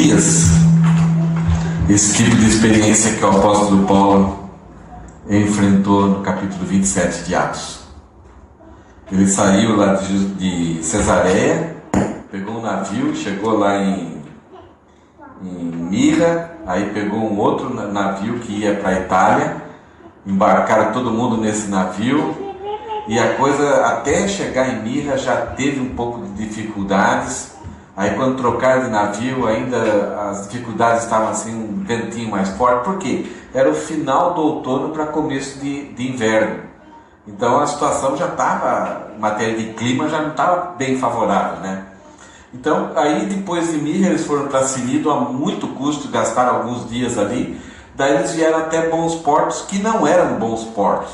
dias, esse tipo de experiência que o apóstolo Paulo enfrentou no capítulo 27 de Atos. Ele saiu lá de Cesareia, pegou um navio, chegou lá em Mira, aí pegou um outro navio que ia para a Itália, embarcaram todo mundo nesse navio, e a coisa até chegar em Mira já teve um pouco de dificuldades. Aí quando trocaram de navio, ainda as dificuldades estavam assim, um ventinho mais forte. Por quê? Era o final do outono para começo de inverno. Então a situação já estava, em matéria de clima, já não estava bem favorável, né? Então aí depois de Mira eles foram para Cnido a muito custo, gastaram alguns dias ali. Daí eles vieram até Bons Portos, que não eram bons portos.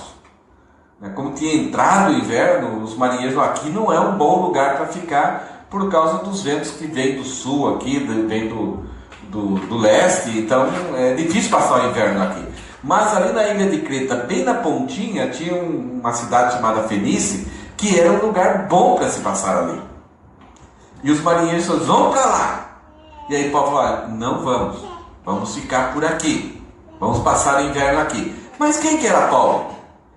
Como tinha entrado o inverno, os marinheiros aqui não é um bom lugar para ficar, por causa dos ventos que vêm do sul aqui, vêm do leste, então é difícil passar o inverno aqui. Mas ali na ilha de Creta, bem na pontinha, tinha uma cidade chamada Fenice, que era um lugar bom para se passar ali. E os marinheiros falaram, vamos para lá. E aí Paulo falou, não vamos, vamos ficar por aqui, vamos passar o inverno aqui. Mas quem que era Paulo?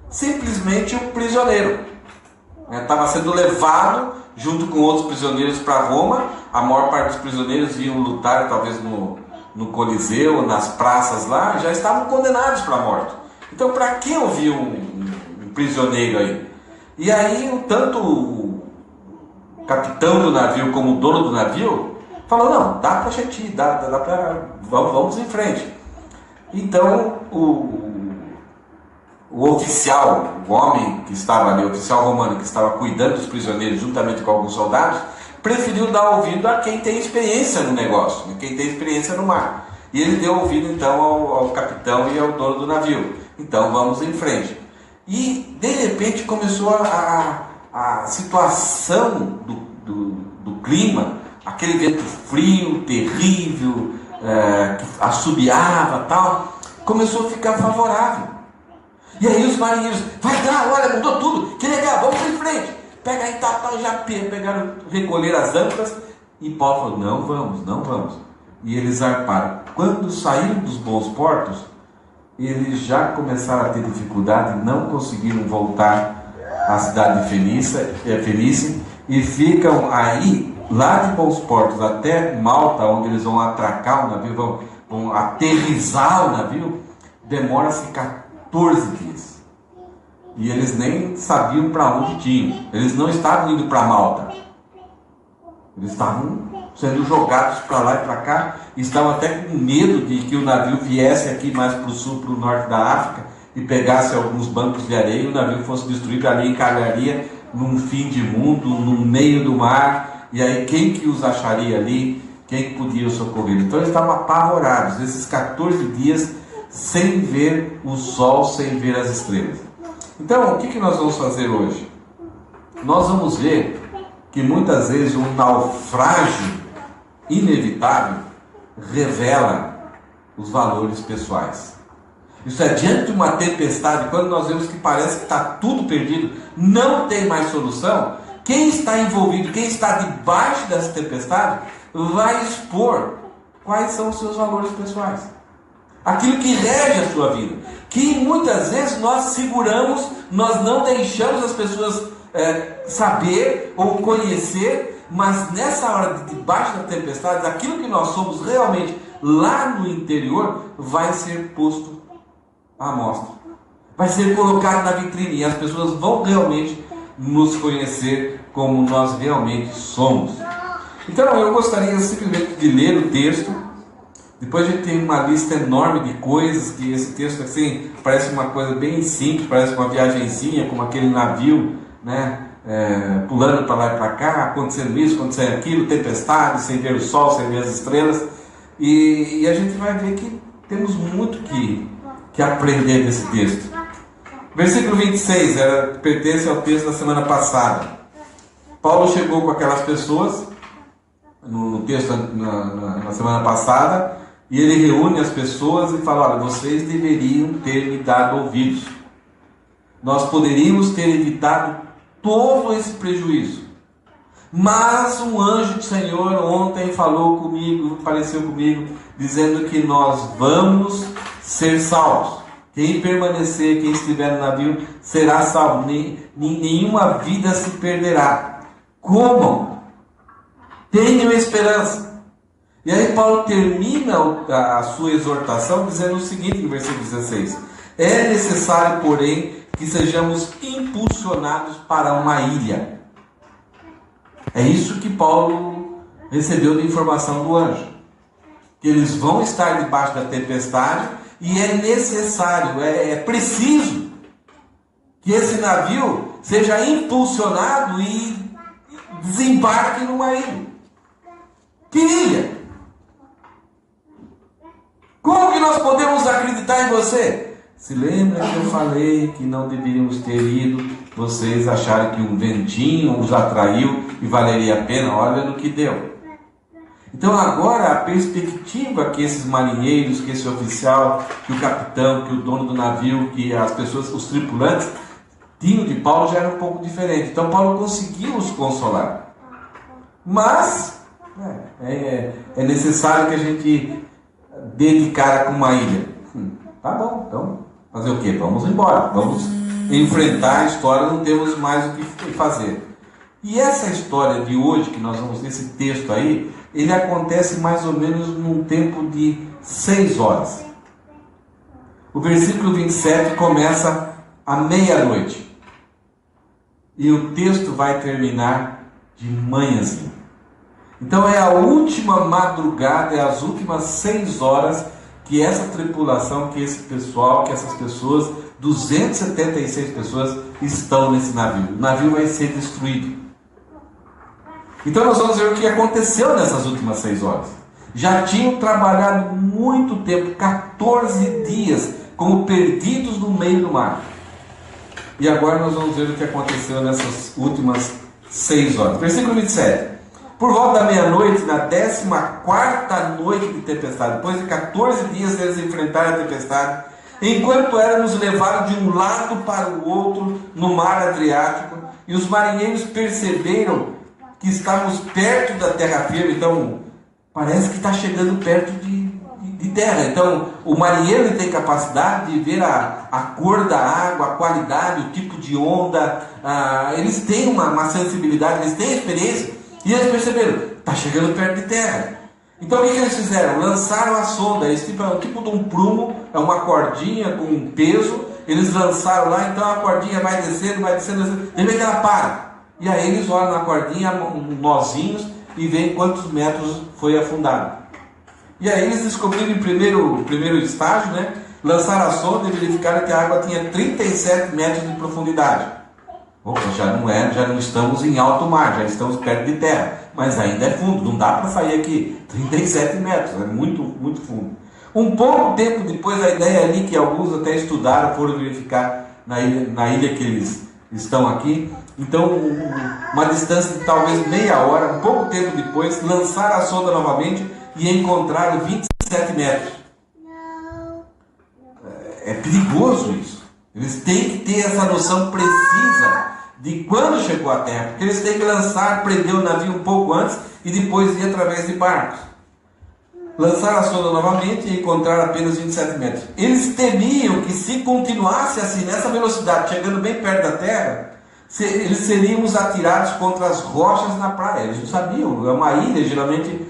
Simplesmente um prisioneiro. Estava sendo levado junto com outros prisioneiros para Roma. A maior parte dos prisioneiros iam lutar talvez no Coliseu, nas praças lá, já estavam condenados para a morte. Então para que ouvir um prisioneiro aí? E aí tanto o capitão do navio como o dono do navio falou, não, dá para a gente ir, dá para, vamos em frente. Então o oficial, o homem que estava ali, o oficial romano que estava cuidando dos prisioneiros juntamente com alguns soldados, preferiu dar ouvido a quem tem experiência no negócio, quem tem experiência no mar. E ele deu ouvido então ao capitão e ao dono do navio. Então vamos em frente. E de repente começou a situação do clima, aquele vento frio, terrível, que assobiava tal, começou a ficar favorável. E aí os marinheiros, vai dar, olha, mudou tudo, que legal, vamos em frente. Pega aí, tal, já pegaram, recolher as âncoras. E Paulo falou, não vamos. E eles zarparam. Quando saíram dos Bons Portos, eles já começaram a ter dificuldade, não conseguiram voltar à cidade de Fenice, e ficam aí, lá de Bons Portos até Malta, onde eles vão atracar o navio, vão aterrissar o navio, demora-se 14 dias. E eles nem sabiam para onde tinham. Eles não estavam indo para Malta. Eles estavam sendo jogados para lá e para cá. E estavam até com medo de que o navio viesse aqui mais para o sul, para o norte da África, e pegasse alguns bancos de areia e o navio fosse destruído ali, encalharia num fim de mundo, no meio do mar. E aí quem que os acharia ali? Quem que podia os socorrer? Então eles estavam apavorados. Esses 14 dias sem ver o sol, sem ver as estrelas. Então, o que nós vamos fazer hoje? Nós vamos ver que muitas vezes um naufrágio inevitável revela os valores pessoais. Isso é, diante de uma tempestade, quando nós vemos que parece que está tudo perdido, não tem mais solução, quem está envolvido, quem está debaixo dessa tempestade, vai expor quais são os seus valores pessoais. Aquilo que rege a sua vida, que muitas vezes nós seguramos, nós não deixamos as pessoas saber ou conhecer, mas nessa hora de debaixo da tempestade, aquilo que nós somos realmente lá no interior, vai ser posto à mostra, vai ser colocado na vitrine, e as pessoas vão realmente nos conhecer como nós realmente somos. Então eu gostaria simplesmente de ler o texto. Depois a gente tem uma lista enorme de coisas, que esse texto assim, parece uma coisa bem simples, parece uma viagenzinha, como aquele navio, né, pulando para lá e para cá, acontecendo isso, acontecendo aquilo, tempestade, sem ver o sol, sem ver as estrelas, e a gente vai ver que temos muito que aprender desse texto. Versículo 26, pertence ao texto da semana passada. Paulo chegou com aquelas pessoas, no texto na semana passada, e ele reúne as pessoas e fala, olha, vocês deveriam ter me dado ouvidos. Nós poderíamos ter evitado todo esse prejuízo. Mas um anjo do Senhor ontem falou comigo, apareceu comigo, dizendo que nós vamos ser salvos. Quem permanecer, quem estiver no navio, será salvo. Nenhuma vida se perderá. Como? Tenham esperança. E aí Paulo termina a sua exortação dizendo o seguinte, no versículo 16: é necessário, porém, que sejamos impulsionados para uma ilha. É isso que Paulo recebeu de informação do anjo. Que eles vão estar debaixo da tempestade e é necessário, é preciso que esse navio seja impulsionado e desembarque numa ilha. Que ilha? Como que nós podemos acreditar em você? Se lembra que eu falei que não deveríamos ter ido, vocês acharam que um ventinho os atraiu e valeria a pena, olha no que deu. Então agora a perspectiva que esses marinheiros, que esse oficial, que o capitão, que o dono do navio, que as pessoas, os tripulantes, tinham de Paulo já era um pouco diferente. Então Paulo conseguiu os consolar. Mas é necessário que a gente dê de cara com uma ilha. Tá bom, então fazer o quê? Vamos embora, vamos enfrentar a história, não temos mais o que fazer. E essa história de hoje, que nós vamos ver esse texto aí, ele acontece mais ou menos num tempo de 6 horas. O versículo 27 começa à meia-noite. E o texto vai terminar de manhãzinha. Então é a última madrugada, é as últimas 6 horas que essa tripulação, que esse pessoal, que essas pessoas, 276 pessoas estão nesse navio. O navio vai ser destruído. Então nós vamos ver o que aconteceu nessas últimas 6 horas. Já tinham trabalhado muito tempo, 14 dias, como perdidos no meio do mar. E agora nós vamos ver o que aconteceu nessas últimas 6 horas. Versículo 27. Por volta da meia-noite, na 14ª noite de tempestade, depois de 14 dias eles enfrentaram a tempestade, enquanto éramos levados de um lado para o outro no mar Adriático, e os marinheiros perceberam que estávamos perto da terra firme. Então parece que está chegando perto de terra. Então o marinheiro ele tem capacidade de ver a cor da água, a qualidade, o tipo de onda. Eles têm uma sensibilidade, eles têm experiência. E eles perceberam, está chegando perto de terra. Então o que eles fizeram? Lançaram a sonda. Esse tipo é um tipo de um prumo, é uma cordinha com um peso. Eles lançaram lá, então a cordinha vai descendo, de repente ela para. E aí eles olham na cordinha, nozinhos, e veem quantos metros foi afundado. E aí eles descobriram em primeiro estágio, lançaram a sonda e verificaram que a água tinha 37 metros de profundidade. Opa, já não estamos em alto mar, já estamos perto de terra, mas ainda é fundo, não dá para sair aqui. 37 metros, é muito, muito fundo. Um pouco tempo depois, a ideia ali que alguns até estudaram, foram verificar na ilha que eles estão aqui. Então, uma distância de talvez meia hora, um pouco tempo depois, lançaram a sonda novamente e encontraram 27 metros. É perigoso isso. Eles têm que ter essa noção precisa de quando chegou à terra, porque eles têm que lançar, prender o navio um pouco antes e depois ir através de barcos. Lançaram a sonda novamente e encontraram apenas 27 metros. Eles temiam que se continuasse assim, nessa velocidade, chegando bem perto da terra, eles seríamos atirados contra as rochas na praia. Eles não sabiam, é uma ilha, geralmente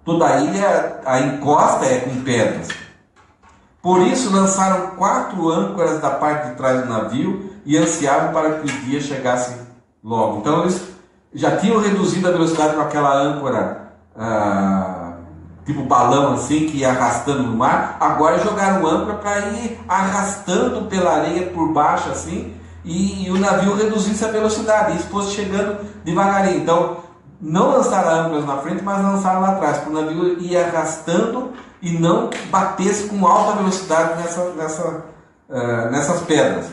toda a ilha, a encosta é com pedras. Por isso lançaram 4 âncoras da parte de trás do navio e ansiavam para que o dia chegasse logo. Então eles já tinham reduzido a velocidade com aquela âncora, tipo balão assim, que ia arrastando no mar. Agora jogaram âncora para ir arrastando pela areia por baixo assim, e o navio reduzisse a velocidade, e isso fosse chegando devagarinho. Então não lançaram âncoras na frente, mas lançaram lá atrás, para o navio ir arrastando e não batesse com alta velocidade nessas pedras.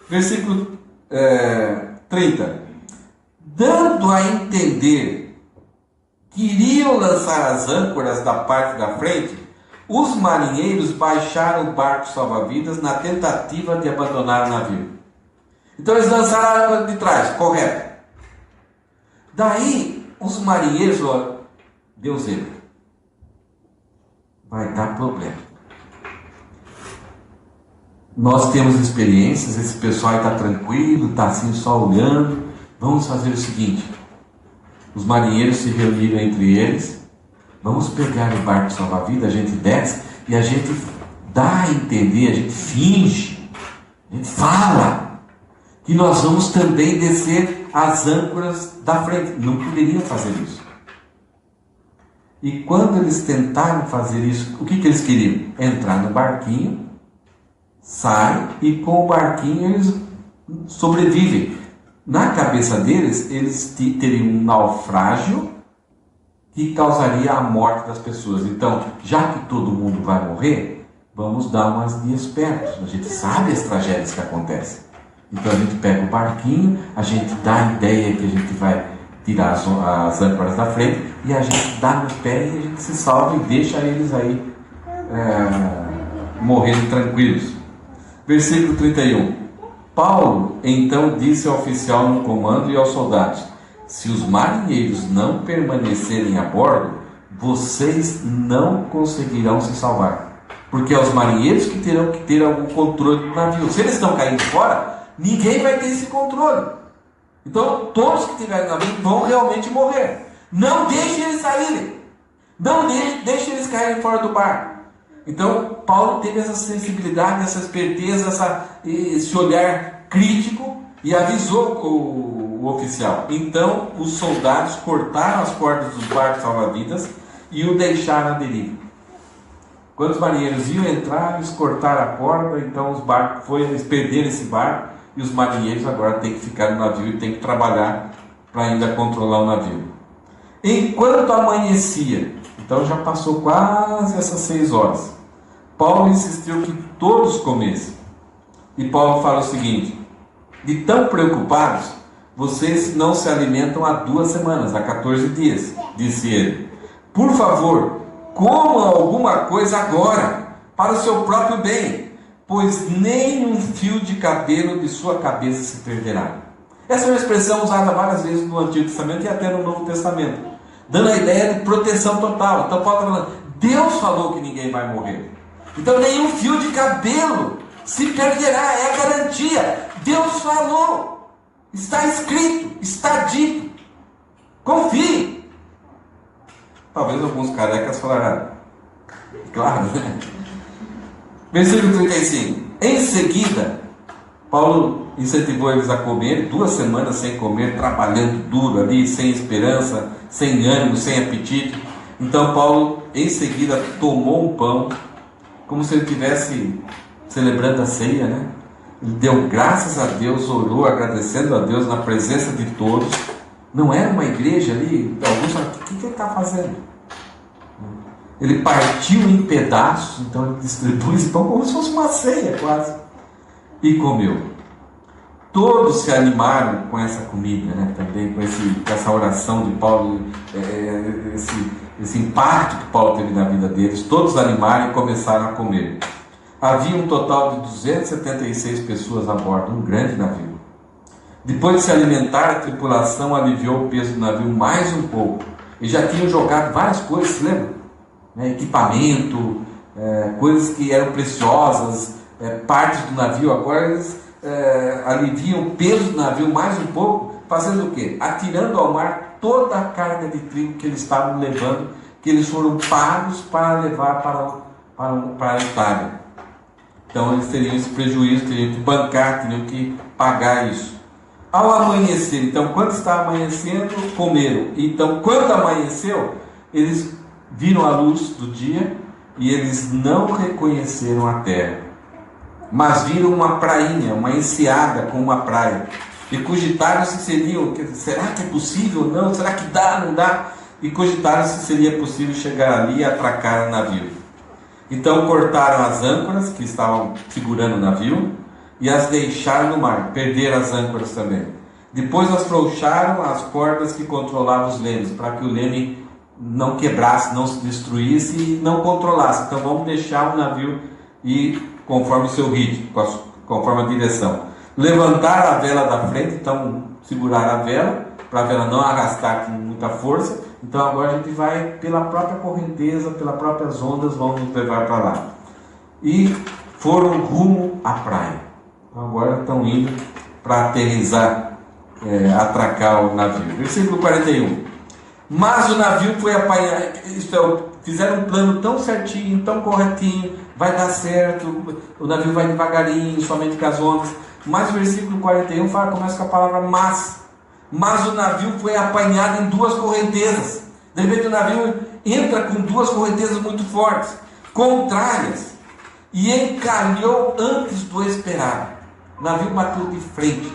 Versículo 30. Dando a entender que iriam lançar as âncoras da parte da frente, os marinheiros baixaram o barco salva-vidas na tentativa de abandonar o navio. Então eles lançaram a âncora de trás, correto. Daí os marinheiros falaram: Deus zebra, vai dar problema. Nós temos experiências, esse pessoal está tranquilo, está assim só olhando. Vamos fazer o seguinte: os marinheiros se reuniram entre eles. Vamos pegar o barco salva-vidas, a gente desce e a gente dá a entender, a gente finge, a gente fala que nós vamos também descer as âncoras da frente. Não poderiam fazer isso. E quando eles tentaram fazer isso, o que eles queriam? Entrar no barquinho, saem e com o barquinho eles sobrevivem. Na cabeça deles, eles teriam um naufrágio que causaria a morte das pessoas. Então, já que todo mundo vai morrer, vamos dar umas de espertos. A gente sabe as tragédias que acontecem. Então a gente pega o barquinho, a gente dá a ideia que a gente vai tirar as âncoras da frente e a gente dá no pé e a gente se salva e deixa eles aí morrendo tranquilos. Versículo 31. Paulo então disse ao oficial no comando e aos soldados: se os marinheiros não permanecerem a bordo, vocês não conseguirão se salvar, porque é os marinheiros que terão que ter algum controle do navio. Se eles estão caindo fora, ninguém vai ter esse controle. Então todos que estiverem no navio vão realmente morrer. Não deixe eles saírem, não deixe eles caírem fora do barco. Então Paulo teve essa sensibilidade, essa esperteza, esse olhar crítico e avisou o oficial. Então os soldados cortaram as cordas dos barcos salva-vidas e o deixaram à deriva. Quando os marinheiros iam entrar, eles cortaram a corda. Então os barcos eles perderam esse barco e os marinheiros agora têm que ficar no navio e têm que trabalhar para ainda controlar o navio. Enquanto amanhecia, então já passou quase essas 6 horas, Paulo insistiu que todos comessem. E Paulo fala o seguinte: de tão preocupados, vocês não se alimentam há 2 semanas, há 14 dias, disse ele. Por favor, comam alguma coisa agora, para o seu próprio bem, pois nem um fio de cabelo de sua cabeça se perderá. Essa é uma expressão usada várias vezes no Antigo Testamento e até no Novo Testamento, dando a ideia de proteção total. Então Paulo está falando: Deus falou que ninguém vai morrer. Então nenhum fio de cabelo se perderá, é a garantia. Deus falou, está escrito, está dito. Confie. Talvez alguns carecas falarão: claro, né? Versículo 35. Em seguida, Paulo incentivou eles a comer, 2 semanas sem comer, trabalhando duro ali, sem esperança, sem ânimo, sem apetite. Então Paulo em seguida tomou um pão, como se ele estivesse celebrando a ceia, né? Ele deu graças a Deus, orou agradecendo a Deus na presença de todos. Não era uma igreja ali, alguns falaram: o que ele está fazendo? Ele partiu em pedaços, então ele distribuiu esse pão como se fosse uma ceia quase, e comeu. Todos se animaram com essa comida, né? Também com essa oração de Paulo, esse impacto que Paulo teve na vida deles. Todos animaram e começaram a comer. Havia um total de 276 pessoas a bordo, um grande navio. Depois de se alimentar, a tripulação aliviou o peso do navio mais um pouco. E já tinham jogado várias coisas, se lembra? Equipamento, coisas que eram preciosas, partes do navio. Agora eles aliviam o peso do navio mais um pouco, fazendo o quê? Atirando ao mar toda a carga de trigo que eles estavam levando, que eles foram pagos para levar para a Itália. Então eles teriam esse prejuízo, teriam que bancar, teriam que pagar isso. Ao amanhecer, então quando estava amanhecendo, comeram. Então quando amanheceu, eles viram a luz do dia e eles não reconheceram a terra, mas viram uma prainha, uma enseada com uma praia, e cogitaram se seriam: será que é possível? Não, será que dá? Não dá? E cogitaram se seria possível chegar ali e atracar o navio. Então cortaram as âncoras que estavam segurando o navio e as deixaram no mar, perderam as âncoras também. Depois afrouxaram as cordas que controlavam os lemes, para que o leme não quebrasse, não se destruísse e não controlasse. Então vamos deixar o navio ir conforme o seu ritmo, conforme a direção. Levantaram a vela da frente, então seguraram a vela para ela não arrastar com muita força. Então agora a gente vai pela própria correnteza, pelas próprias ondas, vão nos levar para lá. E foram rumo à praia. Então agora estão indo para aterrissar, atracar o navio. Versículo 41. Mas o navio foi apanhado, fizeram um plano tão certinho, tão corretinho, vai dar certo, o navio vai devagarinho, somente com as ondas. Mas o versículo 41 começa com a palavra mas. Mas o navio foi apanhado em duas correntezas. De repente o navio entra com duas correntezas muito fortes, contrárias, e encalhou antes do esperado. O navio bateu de frente.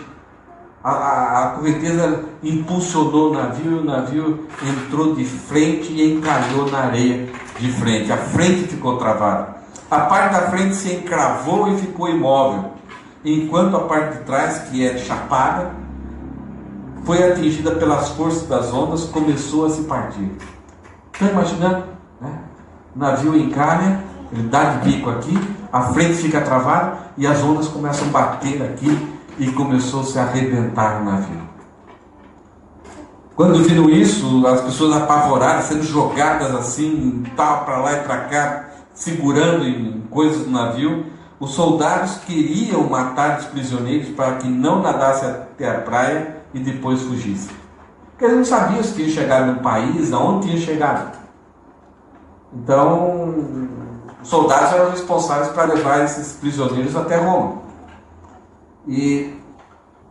A correnteza impulsionou o navio entrou de frente e encalhou na areia de frente. A frente ficou travada. A parte da frente se encravou e ficou imóvel, enquanto a parte de trás, que é chapada, foi atingida pelas forças das ondas, começou a se partir. Estão imaginando? Né? O navio encalha, ele dá de bico aqui, a frente fica travada e as ondas começam a bater aqui e começou-se a arrebentar o navio. Quando viram isso, as pessoas apavoradas, sendo jogadas assim, para lá e para cá, segurando em coisas do navio, os soldados queriam matar os prisioneiros para que não nadassem até a praia e depois fugissem. Porque eles não sabiam se tinham chegado no país, aonde tinham chegado. Então, os soldados eram responsáveis para levar esses prisioneiros até Roma. E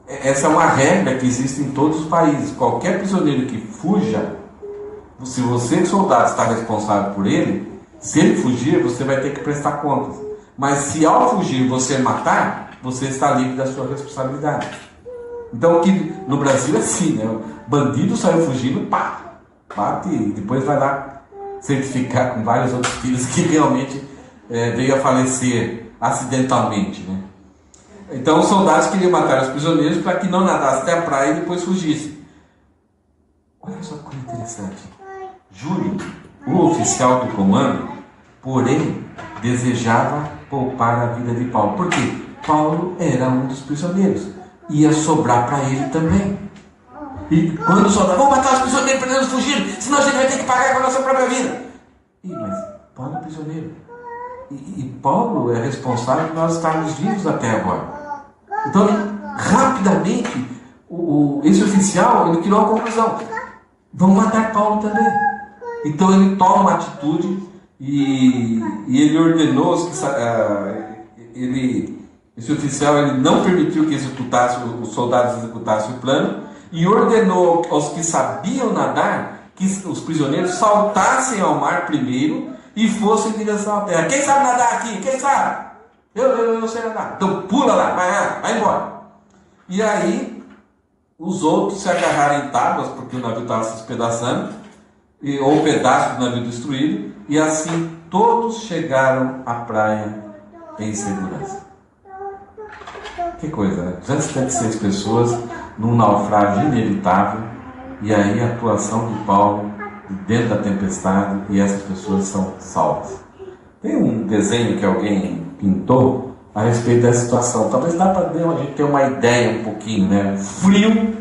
essa é uma regra que existe em todos os países. Qualquer prisioneiro que fuja, se você, soldado, está responsável por ele, se ele fugir, você vai ter que prestar contas. Mas se ao fugir você matar, você está livre da sua responsabilidade. Então aqui no Brasil é assim, né? O bandido saiu fugindo, pá, bate e depois vai lá certificar com vários outros filhos que realmente veio a falecer acidentalmente, né? Então os soldados queriam matar os prisioneiros para que não nadassem até a praia e depois fugissem. Olha só que coisa interessante. Júlio, o oficial do comando, porém, desejava poupar a vida de Paulo. Por quê? Paulo era um dos prisioneiros. Ia sobrar para ele também. E quando o soldado, vamos matar os prisioneiros para eles fugirem, senão a gente vai ter que pagar com a nossa própria vida. Mas Paulo é prisioneiro. E Paulo é responsável por nós estarmos vivos até agora. Então, rapidamente, esse oficial, ele tirou a conclusão. Vamos matar Paulo também. Então ele toma uma atitude e ele ordenou esse oficial ele não permitiu que os soldados executassem o plano e ordenou aos que sabiam nadar que os prisioneiros saltassem ao mar primeiro e fossem em direção à terra. Quem sabe nadar aqui? Quem sabe? Eu sei nadar. Então pula lá, vai embora. E aí os outros se agarraram em tábuas, porque o navio estava se despedaçando, ou pedaço do navio destruído, e assim todos chegaram à praia em segurança. Que coisa, né? 276 pessoas num naufrágio inevitável, e aí a atuação de Paulo dentro da tempestade, e essas pessoas são salvas. Tem um desenho que alguém pintou a respeito dessa situação. Talvez dá para a gente ter uma ideia um pouquinho, né? Frio,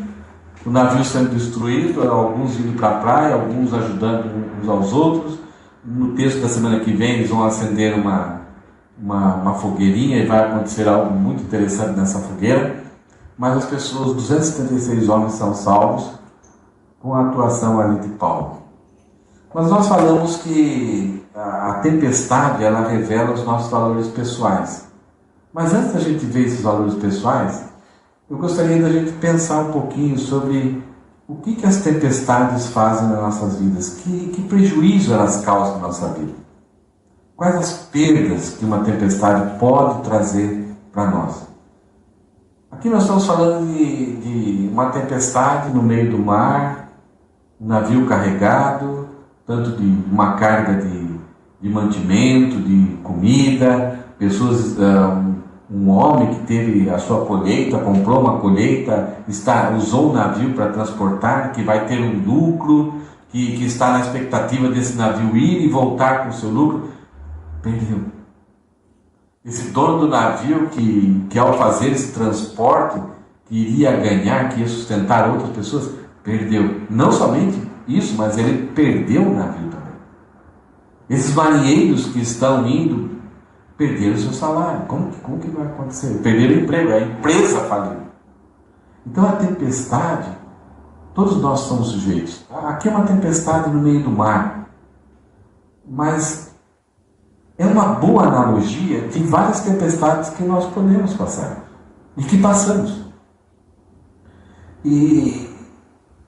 o navio sendo destruído, alguns indo para a praia, alguns ajudando uns aos outros. No texto da semana que vem eles vão acender uma fogueirinha e vai acontecer algo muito interessante nessa fogueira. Mas as pessoas, 276 homens são salvos com a atuação ali de Paulo. Mas nós falamos que a tempestade, ela revela os nossos valores pessoais. Mas antes da gente ver esses valores pessoais, eu gostaria da gente pensar um pouquinho sobre o que as tempestades fazem nas nossas vidas, que prejuízo elas causam na nossa vida. Quais as perdas que uma tempestade pode trazer para nós? Aqui nós estamos falando de uma tempestade no meio do mar, um navio carregado, tanto de uma carga de mantimento, de comida, pessoas, um homem que teve a sua colheita, comprou uma colheita, usou o navio para transportar, que vai ter um lucro, que está na expectativa desse navio ir e voltar com o seu lucro, perdeu. Esse dono do navio que ao fazer esse transporte, que iria ganhar, que ia sustentar outras pessoas, Perdeu. Não somente isso, mas ele perdeu o navio também. Esses marinheiros que estão indo perderam o seu salário. Como que vai acontecer? Perderam o emprego, a empresa faliu. Então a tempestade, todos nós somos sujeitos. Aqui é uma tempestade no meio do mar. Mas é uma boa analogia de várias tempestades que nós podemos passar. E que passamos. E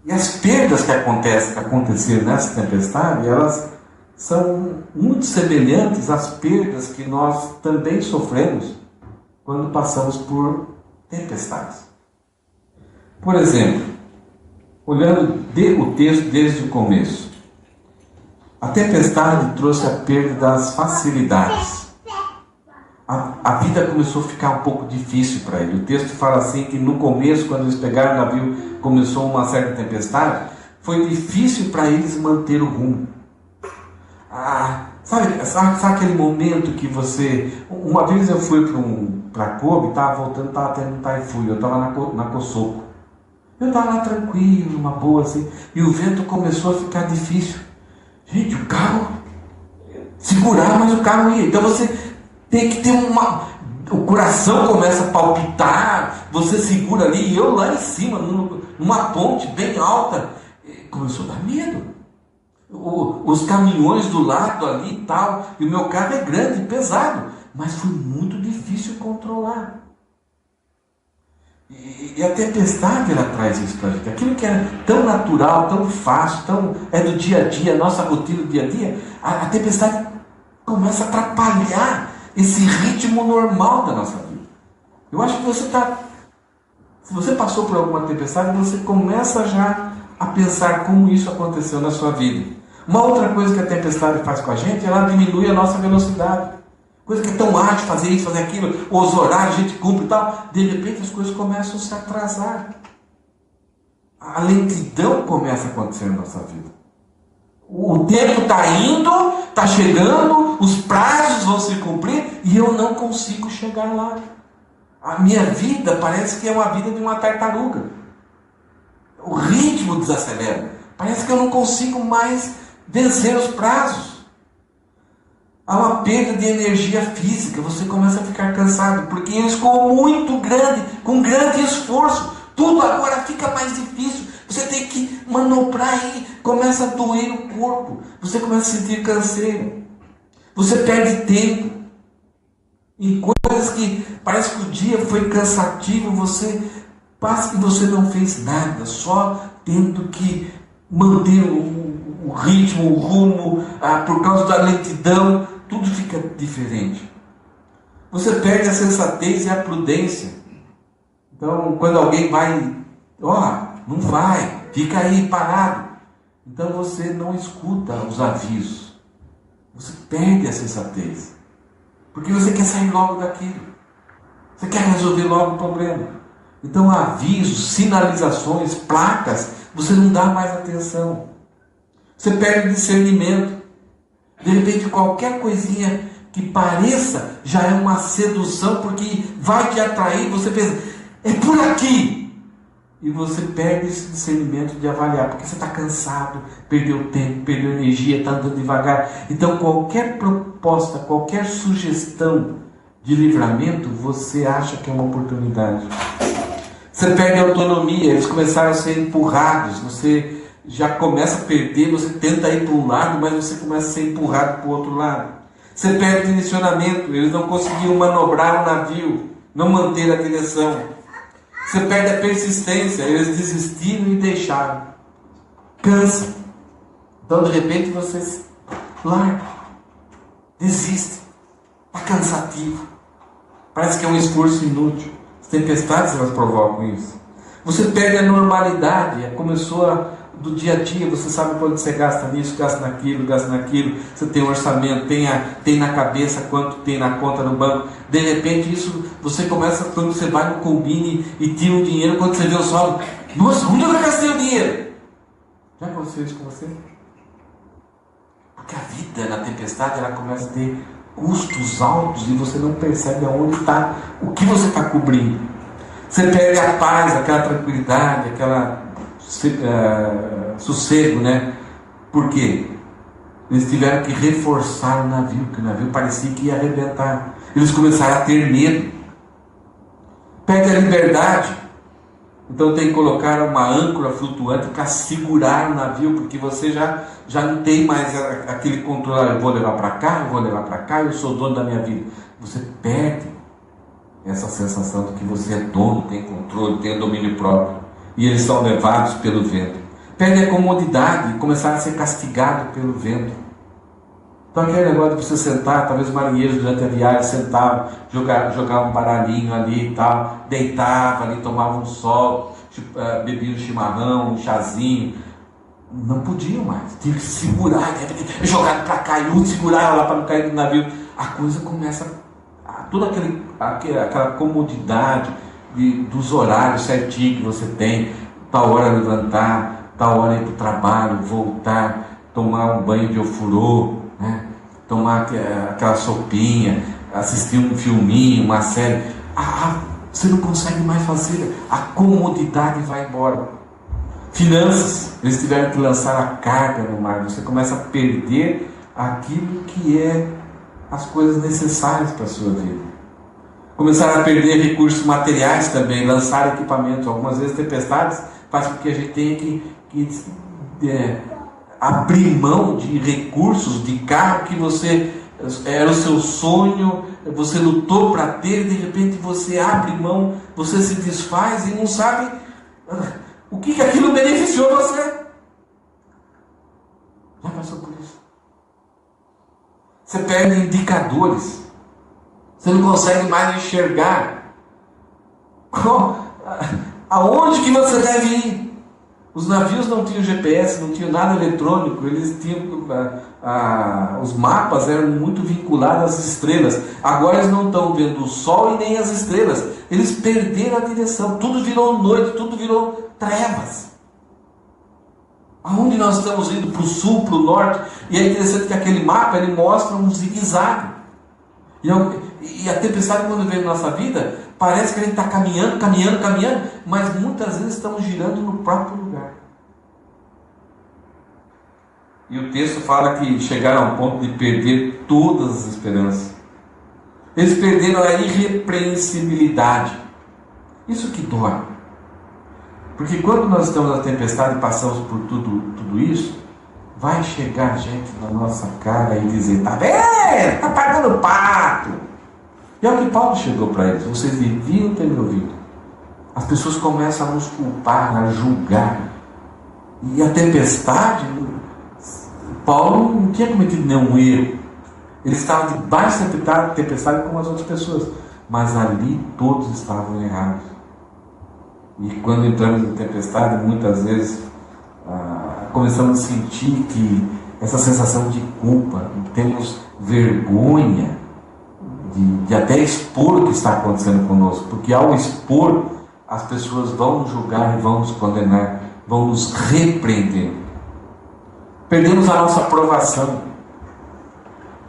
as perdas que aconteceram nessa tempestade, elas são muito semelhantes às perdas que nós também sofremos quando passamos por tempestades. Por exemplo, olhando o texto desde o começo, a tempestade trouxe a perda das facilidades. A vida começou a ficar um pouco difícil para ele. O texto fala assim que no começo, quando eles pegaram o navio, começou uma certa tempestade, foi difícil para eles manter o rumo. Sabe aquele momento que você... Uma vez eu fui para Kobe, estava voltando, estava tendo um taifuno, eu estava na Kosovo. Eu estava lá tranquilo, uma boa assim, e o vento começou a ficar difícil. Gente, o carro... Segurar, mas o carro ia. Então você tem que ter o coração começa a palpitar, você segura ali, e eu lá em cima, numa ponte bem alta, começou a dar medo. Os caminhões do lado ali e tal, e o meu carro é grande, pesado, mas foi muito difícil controlar. E a tempestade, ela traz isso para a gente. Aquilo que era tão natural, tão fácil, é do dia a dia, nossa rotina do dia a dia, a tempestade começa a atrapalhar esse ritmo normal da nossa vida. Eu acho que se você passou por alguma tempestade, você começa já a pensar como isso aconteceu na sua vida. Uma outra coisa que a tempestade faz com a gente, ela diminui a nossa velocidade. Coisa que é tão ágil, fazer isso, fazer aquilo, os horários a gente cumpre e tal, de repente as coisas começam a se atrasar. A lentidão começa a acontecer na nossa vida. O tempo está indo, está chegando, os prazos vão se cumprir e eu não consigo chegar lá. A minha vida parece que é uma vida de uma tartaruga. O ritmo desacelera. Parece que eu não consigo mais vencer os prazos. Há uma perda de energia física, você começa a ficar cansado, porque ele ficou muito grande, com grande esforço. Tudo agora fica mais difícil. Você tem que manobrar e começa a doer o corpo. Você começa a sentir canseiro. Você perde tempo em coisas que parece que o dia foi cansativo. Você passa e você não fez nada, só tendo que manter o ritmo, o rumo, por causa da lentidão. Tudo fica diferente. Você perde a sensatez e a prudência. Então, quando alguém vai, não vai, fica aí parado. Então você não escuta os avisos. Você perde a sensatez. Porque você quer sair logo daquilo. Você quer resolver logo o problema. Então avisos, sinalizações, placas, você não dá mais atenção. Você perde o discernimento. De repente qualquer coisinha que pareça já é uma sedução, porque vai te atrair, você pensa, é por aqui. E você perde esse discernimento de avaliar, porque você está cansado, perdeu tempo, perdeu energia, está andando devagar. Então qualquer proposta, qualquer sugestão de livramento, você acha que é uma oportunidade. Você perde a autonomia, eles começaram a ser empurrados, você já começa a perder, você tenta ir para um lado, mas você começa a ser empurrado para o outro lado. Você perde o direcionamento, eles não conseguiam manobrar o navio, não manter a direção. Você perde a persistência, eles desistiram e deixaram. Cansa. Então de repente você larga, desiste, está cansativo. Parece que é um esforço inútil. As tempestades elas provocam isso. Você perde a normalidade, começou do dia a dia, você sabe quando você gasta nisso, gasta naquilo, você tem um orçamento, tem na cabeça quanto tem na conta no banco. De repente isso, você começa, quando você vai no Combine e tira o dinheiro, quando você vê o saldo, nossa, onde eu gastei o dinheiro? Já aconteceu isso com você? Porque a vida na tempestade, ela começa a ter custos altos e você não percebe aonde está, o que você está cobrindo. Você perde a paz, aquela tranquilidade, aquela sossego, né? Por quê? Eles tiveram que reforçar o navio, porque o navio parecia que ia arrebentar. Eles começaram a ter medo. Perde a liberdade. Então tem que colocar uma âncora flutuante para segurar o navio, porque você já não tem mais aquele controle. Eu vou levar para cá, eu vou levar para cá, eu sou dono da minha vida. Você perde essa sensação de que você é dono, tem controle, tem domínio próprio. E eles são levados pelo vento. Perde a comodidade e começaram a ser castigados pelo vento. Então aquele negócio de você sentar, talvez os marinheiros durante a viagem sentavam, jogavam um baralhinho ali e tal, deitavam ali, tomavam um sol, bebiam um chimarrão, um chazinho. Não podiam mais, tinham que segurar, jogar para cá e um segurava lá para não cair do navio. A coisa começa, toda aquela comodidade dos horários certinho que você tem, tal hora levantar, tal hora ir para o trabalho, voltar, tomar um banho de ofurô, né? Tomar aquela sopinha, assistir um filminho, uma série. Você não consegue mais fazer, a comodidade vai embora. Finanças, eles tiveram que lançar a carga no mar. Você começa a perder aquilo que é as coisas necessárias para a sua vida. Começaram a perder recursos materiais também, lançar equipamentos. Algumas vezes tempestades faz com que a gente tenha que abrir mão de recursos, de carro que você era o seu sonho, você lutou para ter, e de repente você abre mão, você se desfaz e não sabe o que aquilo beneficiou você. Já passou por isso? Você perde indicadores, você não consegue mais enxergar aonde que você deve ir. Os navios não tinham GPS, não tinham nada eletrônico, eles tinham os mapas eram muito vinculados às estrelas. Agora eles não estão vendo o sol e nem as estrelas. Eles perderam a direção, tudo virou noite, tudo virou trevas. Aonde nós estamos indo? Para o sul, para o norte. E é interessante que aquele mapa ele mostra um zigue-zague. E a tempestade, quando vem na nossa vida, parece que a gente está caminhando, mas muitas vezes estamos girando no próprio lugar. E o texto fala que chegaram ao ponto de perder todas as esperanças. Eles perderam a irrepreensibilidade. Isso que dói. Porque quando nós estamos na tempestade e passamos por tudo isso, vai chegar gente na nossa cara e dizer: tá vendo? Está pagando pato. E é o que Paulo chegou para eles: vocês deviam ter me ouvido. As pessoas começam a nos culpar, a julgar. E a tempestade, Paulo não tinha cometido nenhum erro. Ele estava debaixo da tempestade como as outras pessoas. Mas ali todos estavam errados. E quando entramos na tempestade, muitas vezes começamos a sentir que essa sensação de culpa, temos vergonha de até expor o que está acontecendo conosco, porque ao expor, as pessoas vão nos julgar e vão nos condenar, vão nos repreender. Perdemos a nossa aprovação.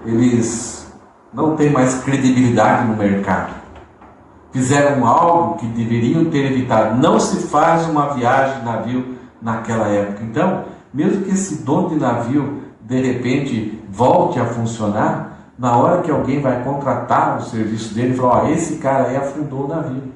Eles não têm mais credibilidade no mercado. Fizeram algo que deveriam ter evitado. Não se faz uma viagem de navio naquela época. Então, mesmo que esse dono de navio de repente volte a funcionar, na hora que alguém vai contratar o serviço dele, fala: esse cara aí afundou o navio.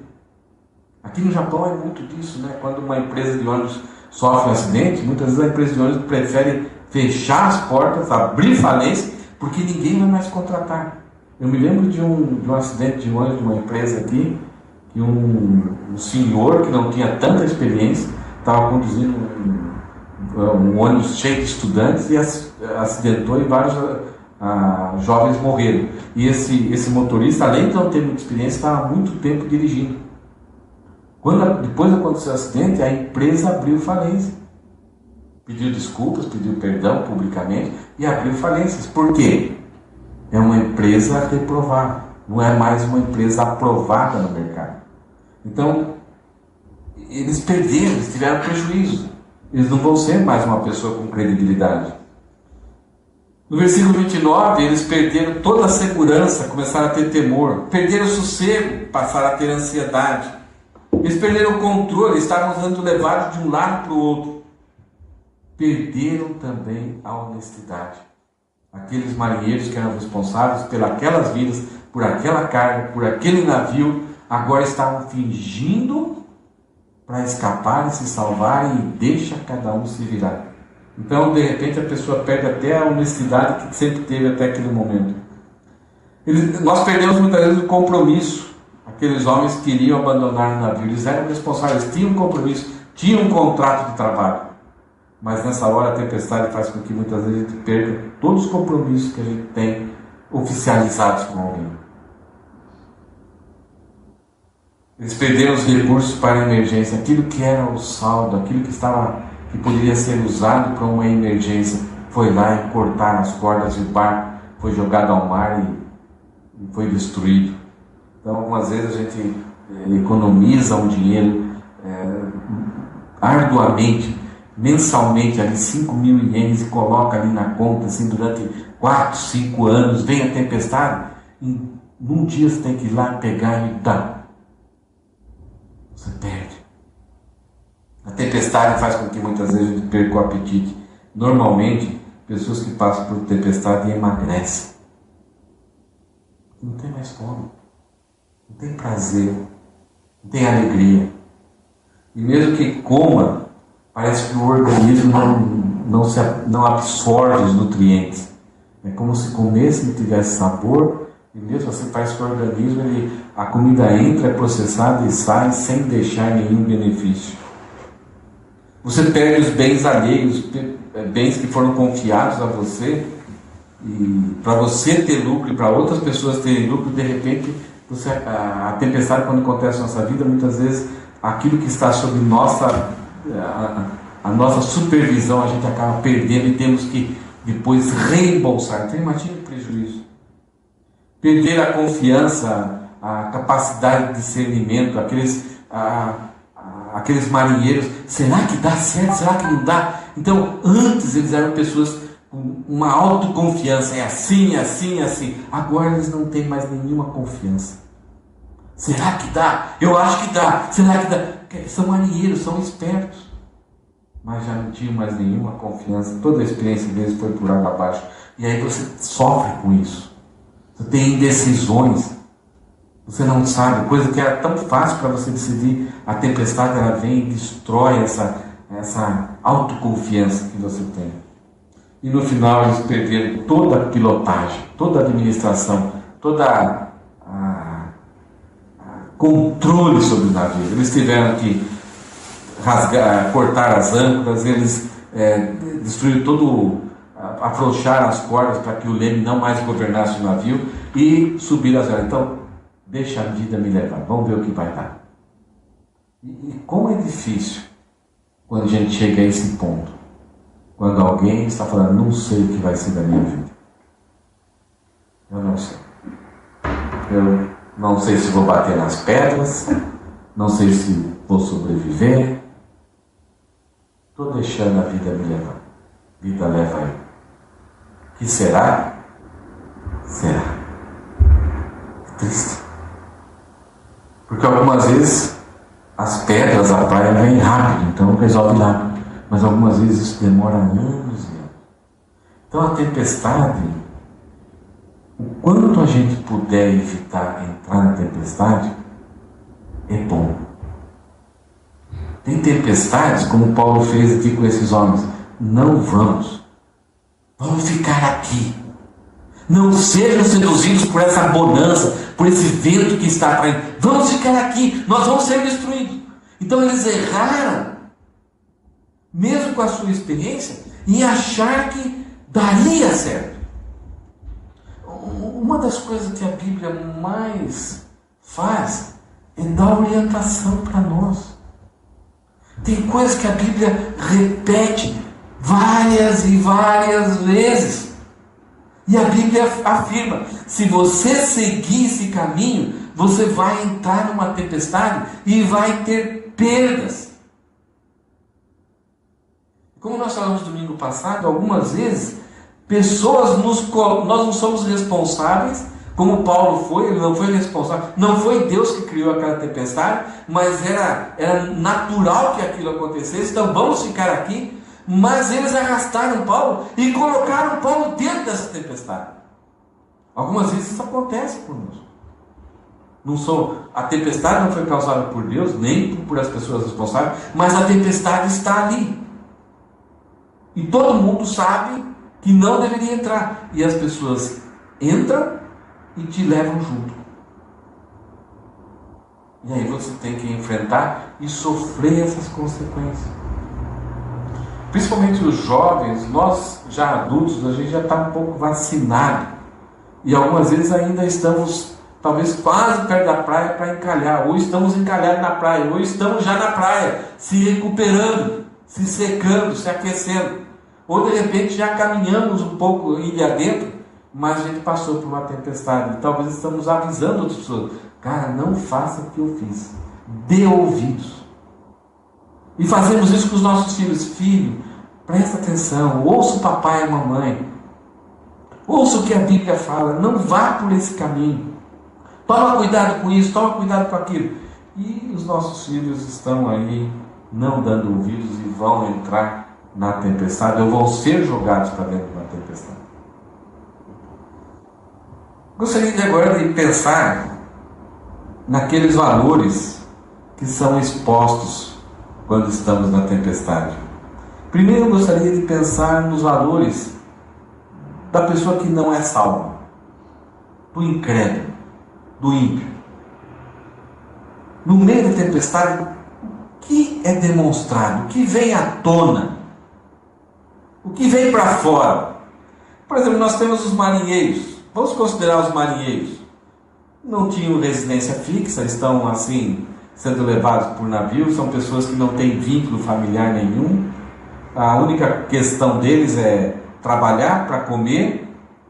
Aqui no Japão é muito disso, né? Quando uma empresa de ônibus sofre um acidente, muitas vezes a empresa de ônibus prefere fechar as portas, abrir falência, porque ninguém vai mais contratar. Eu me lembro de um acidente de ônibus de uma empresa aqui, que um senhor que não tinha tanta experiência estava conduzindo um ônibus cheio de estudantes e acidentou e vários jovens morreram. E esse motorista, além de não ter muita experiência, estava há muito tempo dirigindo. Depois aconteceu o acidente, a empresa abriu falência. Pediu desculpas, pediu perdão publicamente e abriu falências. Por quê? É uma empresa reprovável, não é mais uma empresa aprovada no mercado. Então, eles perderam, eles tiveram prejuízo. Eles não vão ser mais uma pessoa com credibilidade. No versículo 29, eles perderam toda a segurança, começaram a ter temor. Perderam o sossego, passaram a ter ansiedade. Eles perderam o controle, estavam sendo levados de um lado para o outro. Perderam também a honestidade. Aqueles marinheiros que eram responsáveis pelas vidas, por aquela carga, por aquele navio, agora estavam fingindo para escapar e se salvar, e deixa cada um se virar. Então, de repente, a pessoa perde até a honestidade que sempre teve até aquele momento. Nós perdemos muitas vezes o compromisso. Aqueles homens queriam abandonar o navio, eles eram responsáveis, tinham um compromisso, tinham um contrato de trabalho. Mas nessa hora a tempestade faz com que muitas vezes a gente perca todos os compromissos que a gente tem oficializados com alguém. Eles perderam os recursos para a emergência, aquilo que era o saldo, aquilo que poderia ser usado para uma emergência, foi lá e cortaram as cordas e o barco foi jogado ao mar e foi destruído. Então, algumas vezes a gente economiza um dinheiro arduamente, mensalmente, ali 5.000 ienes, e coloca ali na conta, assim, durante 4, 5 anos, vem a tempestade, num dia você tem que ir lá pegar e dar. Você perde. A tempestade faz com que muitas vezes a gente perca o apetite. Normalmente, pessoas que passam por tempestade emagrecem. Não tem mais fome. Não tem prazer. Não tem alegria. E mesmo que coma, parece que o organismo não absorve os nutrientes. É como se comesse e não tivesse sabor. E mesmo assim parece que o organismo, a comida entra, é processada e sai sem deixar nenhum benefício. Você perde os bens alheios, bens que foram confiados a você, e para você ter lucro e para outras pessoas terem lucro, de repente, a tempestade, quando acontece na nossa vida, muitas vezes aquilo que está sob a nossa supervisão, a gente acaba perdendo e temos que depois reembolsar. Então imagine o prejuízo. Perder a confiança, a capacidade de discernimento, aqueles marinheiros, será que dá certo? Será que não dá? Então, antes eles eram pessoas com uma autoconfiança, é assim, assim, assim. Agora eles não têm mais nenhuma confiança. Será que dá? Eu acho que dá. Será que dá? São marinheiros, são espertos, mas já não tinham mais nenhuma confiança. Toda a experiência deles foi por água abaixo. E aí você sofre com isso. Você tem indecisões. Você não sabe, coisa que era tão fácil para você decidir. A tempestade, ela vem e destrói essa autoconfiança que você tem. E no final eles perderam toda a pilotagem, toda a administração, toda a controle sobre o navio. Eles tiveram que cortar as âncoras, eles destruíram afrouxaram as cordas para que o leme não mais governasse o navio e subiram as velas. Então, deixa a vida me levar, vamos ver o que vai dar. E como é difícil quando a gente chega a esse ponto, quando alguém está falando, não sei o que vai ser da minha vida. Eu não sei. Eu não sei se vou bater nas pedras, não sei se vou sobreviver. Estou deixando a vida me levar. A vida leva eu. O que será? Será. Triste. Porque algumas vezes as pedras, a praia vem rápido, então resolve lá. Mas algumas vezes isso demora anos e anos. Então a tempestade, o quanto a gente puder evitar entrar na tempestade, é bom. Tem tempestades, como Paulo fez aqui com esses homens, não vamos ficar aqui. Não sejam seduzidos por essa bonança, por esse vento que está atraindo. Vamos ficar aqui, nós vamos ser destruídos. Então eles erraram, mesmo com a sua experiência, em achar que daria certo. Uma das coisas que a Bíblia mais faz é dar orientação para nós. Tem coisas que a Bíblia repete várias e várias vezes. E a Bíblia afirma, se você seguir esse caminho, você vai entrar numa tempestade e vai ter perdas. Como nós falamos domingo passado, algumas vezes, nós não somos responsáveis Como Paulo foi, ele não foi responsável, não foi Deus que criou aquela tempestade, mas era natural que aquilo acontecesse, então vamos ficar aqui. Mas eles arrastaram Paulo e colocaram Paulo dentro dessa tempestade. Algumas vezes isso acontece conosco. A tempestade não foi causada por Deus, nem por as pessoas responsáveis, mas a tempestade está ali. E todo mundo sabe que não deveria entrar. E as pessoas entram e te levam junto. E aí você tem que enfrentar e sofrer essas consequências. Principalmente os jovens, nós já adultos, a gente já está um pouco vacinado. E algumas vezes ainda estamos, talvez quase perto da praia para encalhar. Ou estamos encalhados na praia, ou estamos já na praia, se recuperando, se secando, se aquecendo. Ou de repente já caminhamos um pouco ilha adentro, mas a gente passou por uma tempestade. E talvez estamos avisando outras pessoas. Cara, não faça o que eu fiz. Dê ouvidos. E fazemos isso com os nossos filhos. Filho, presta atenção, ouça o papai e a mamãe. Ouça o que a Bíblia fala, não vá por esse caminho. Toma cuidado com isso, toma cuidado com aquilo. E os nossos filhos estão aí não dando ouvidos e vão entrar na tempestade, ou vão ser jogados para dentro da tempestade. Gostaria de agora de pensar naqueles valores que são expostos quando estamos na tempestade. Primeiro eu gostaria de pensar nos valores da pessoa que não é salva, do incrédulo, do ímpio. No meio da tempestade, o que é demonstrado, o que vem à tona, o que vem para fora? Por exemplo, nós temos os marinheiros. Vamos considerar os marinheiros. Não tinham residência fixa, estão assim sendo levados por navio, são pessoas que não têm vínculo familiar nenhum. A única questão deles é trabalhar para comer,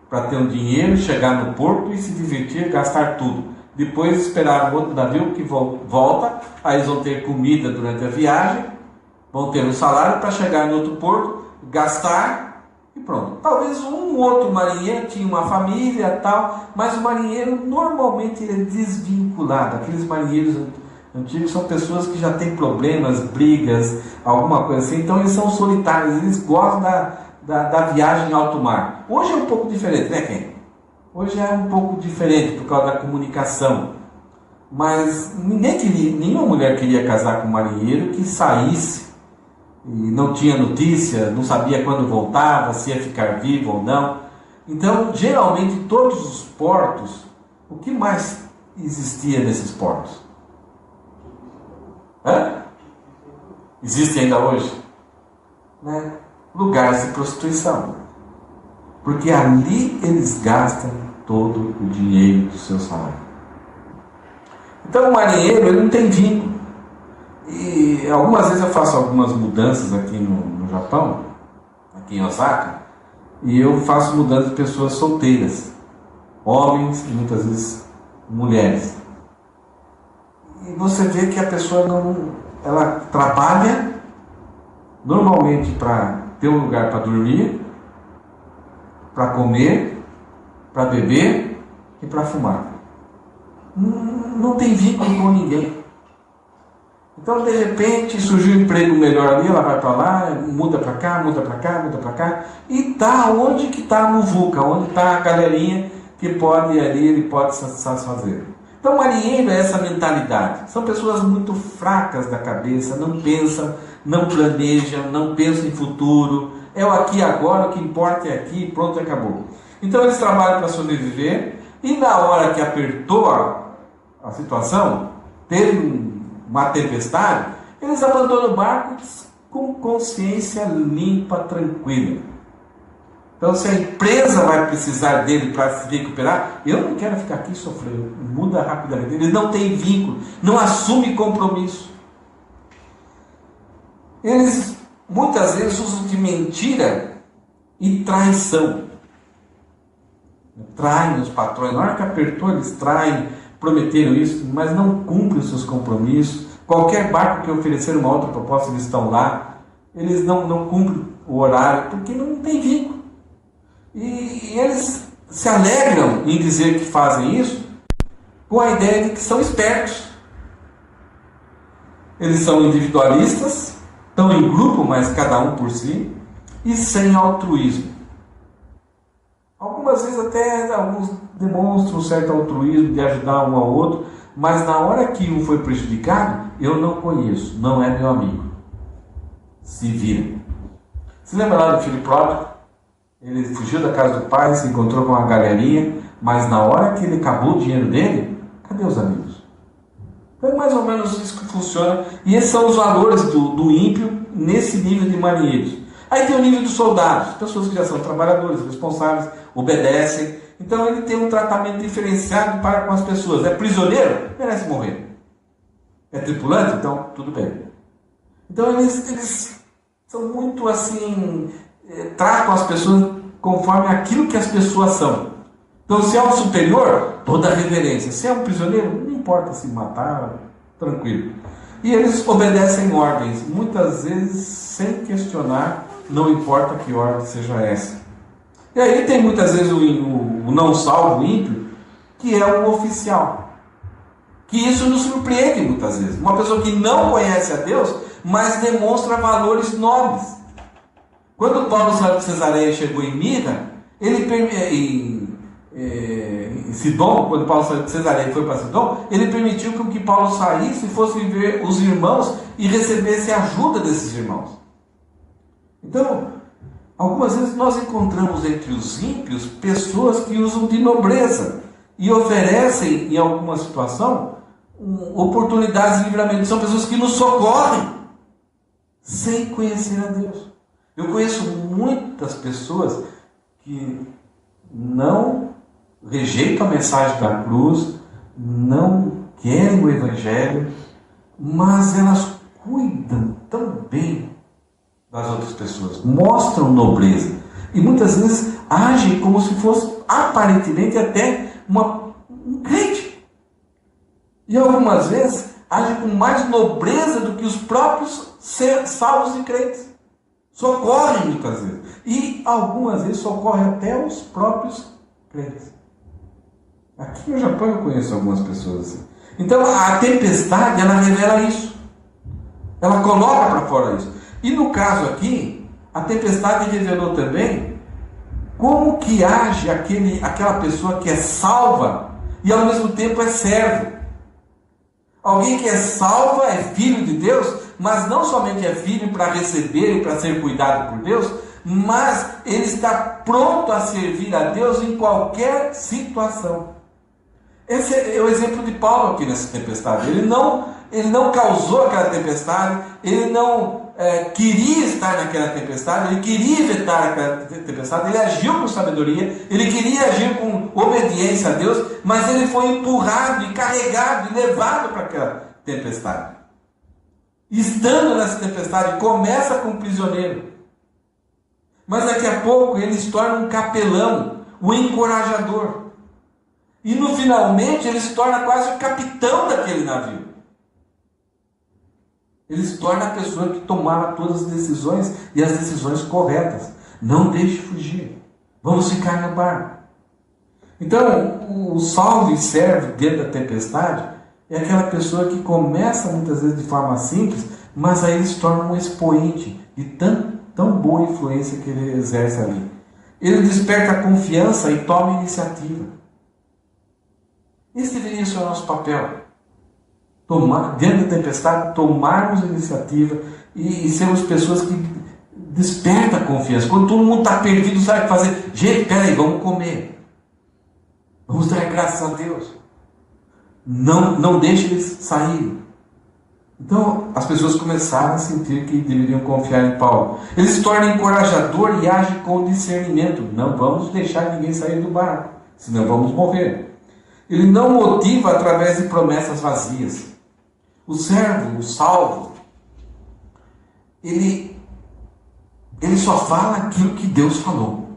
para ter um dinheiro, chegar no porto e se divertir, gastar tudo. Depois esperar um outro navio que volta, aí eles vão ter comida durante a viagem, vão ter um salário para chegar no outro porto, gastar e pronto. Talvez um outro marinheiro tinha uma família e tal, mas o marinheiro normalmente ele é desvinculado. Aqueles marinheiros antigos são pessoas que já têm problemas, brigas, alguma coisa assim, então eles são solitários, eles gostam da viagem em alto mar. Hoje é um pouco diferente, né, Ken? Hoje é um pouco diferente por causa da comunicação. Mas nenhuma mulher queria casar com um marinheiro que saísse e não tinha notícia, não sabia quando voltava, se ia ficar vivo ou não. Então, geralmente, todos os portos, o que mais existia nesses portos? Existe ainda hoje? Né? Lugares de prostituição. Porque ali eles gastam todo o dinheiro do seu salário. Então o marinheiro ele não tem vínculo. E algumas vezes eu faço algumas mudanças aqui no Japão, aqui em Osaka, e eu faço mudanças de pessoas solteiras, homens e muitas vezes mulheres. E você vê que a pessoa ela trabalha normalmente para ter um lugar para dormir, para comer, para beber e para fumar. Não tem vínculo com ninguém. Então, de repente, surgiu um emprego melhor ali, ela vai para lá, muda para cá, muda para cá, muda para cá, e está onde que está a muvuca, onde está a galerinha que pode ir ali, ele pode se satisfazer. Então, marinheiro é essa mentalidade. São pessoas muito fracas da cabeça, não pensam, não planejam, não pensam em futuro. É o aqui e agora, o que importa é aqui, pronto, acabou. Então, eles trabalham para sobreviver, e na hora que apertou a situação, teve uma tempestade, eles abandonam o barco com consciência limpa, tranquila. Então, se a empresa vai precisar dele para se recuperar, eu não quero ficar aqui sofrendo. Muda rapidamente. Ele não tem vínculo, não assume compromisso. Eles muitas vezes usam de mentira e traição. Traem os patrões. Na hora que apertou, eles traem, prometeram isso, mas não cumprem os seus compromissos. Qualquer barco que oferecer uma outra proposta, eles estão lá. Eles não cumprem o horário, porque não tem vínculo. E eles se alegram em dizer que fazem isso com a ideia de que são espertos. Eles são individualistas, estão em grupo, mas cada um por si, e sem altruísmo. Algumas vezes até alguns demonstram um certo altruísmo de ajudar um ao outro, mas na hora que um foi prejudicado, eu não conheço, não é meu amigo. Se vira. Se lembra lá do filho pródigo? Ele fugiu da casa do pai, se encontrou com uma galerinha, mas na hora que ele acabou o dinheiro dele, cadê os amigos? É mais ou menos isso que funciona. E esses são os valores do ímpio nesse nível de marinheiros. Aí tem o nível dos soldados, pessoas que já são trabalhadores, responsáveis, obedecem. Então ele tem um tratamento diferenciado para com as pessoas. É prisioneiro? Merece morrer. É tripulante? Então tudo bem. Então eles são muito assim, tratam as pessoas conforme aquilo que as pessoas são. Então se é um superior, toda a reverência. Se é um prisioneiro, não importa se matar, tranquilo. E eles obedecem ordens, muitas vezes sem questionar, não importa que ordem seja essa. E aí tem muitas vezes o não salvo, o ímpio, que é um oficial. Que isso nos surpreende muitas vezes. Uma pessoa que não conhece a Deus, mas demonstra valores nobres. Quando Paulo saiu de Cesareia e chegou em Mira, em Sidom, quando Paulo saiu de Cesareia e foi para Sidom, ele permitiu que Paulo saísse e fosse ver os irmãos e recebesse ajuda desses irmãos. Então, algumas vezes nós encontramos entre os ímpios pessoas que usam de nobreza e oferecem, em alguma situação, oportunidades de livramento. São pessoas que nos socorrem sem conhecer a Deus. Eu conheço muitas pessoas que não rejeitam a mensagem da cruz, não querem o Evangelho, mas elas cuidam tão bem das outras pessoas, mostram nobreza e muitas vezes agem como se fosse aparentemente até um crente, e algumas vezes agem com mais nobreza do que os próprios salvos e crentes, socorrem muitas vezes, e algumas vezes socorrem até os próprios crentes. Aqui no Japão eu conheço algumas pessoas assim. Então a tempestade, ela revela isso, ela coloca para fora isso. E no caso aqui, a tempestade revelou também como que age aquela pessoa que é salva e ao mesmo tempo é servo. Alguém que é salva, é filho de Deus, mas não somente é filho para receber e para ser cuidado por Deus, mas ele está pronto a servir a Deus em qualquer situação. Esse é o exemplo de Paulo aqui nessa tempestade. Ele não causou aquela tempestade, ele não queria estar naquela tempestade, ele queria evitar aquela tempestade, ele agiu com sabedoria, ele queria agir com obediência a Deus, mas ele foi empurrado e carregado e levado para aquela tempestade. Estando nessa tempestade, começa com um prisioneiro, mas daqui a pouco ele se torna um capelão, um encorajador, e no finalmente ele se torna quase o capitão daquele navio. Ele se torna a pessoa que tomava todas as decisões e as decisões corretas. Não deixe fugir. Vamos ficar no barco. Então, o salvo e servo dentro da tempestade é aquela pessoa que começa muitas vezes de forma simples, mas aí ele se torna um expoente de tão boa influência que ele exerce ali. Ele desperta a confiança e toma iniciativa. Esse deveria ser o nosso papel. Diante da tempestade, tomarmos iniciativa e sermos pessoas que despertam a confiança. Quando todo mundo está perdido, sabe o que fazer? Gente, peraí, vamos comer. Vamos dar graças a Deus. Não deixe eles saírem. Então, as pessoas começaram a sentir que deveriam confiar em Paulo. Ele se torna encorajador e age com discernimento. Não vamos deixar ninguém sair do barco, senão vamos morrer. Ele não motiva através de promessas vazias. O servo, o salvo, ele só fala aquilo que Deus falou.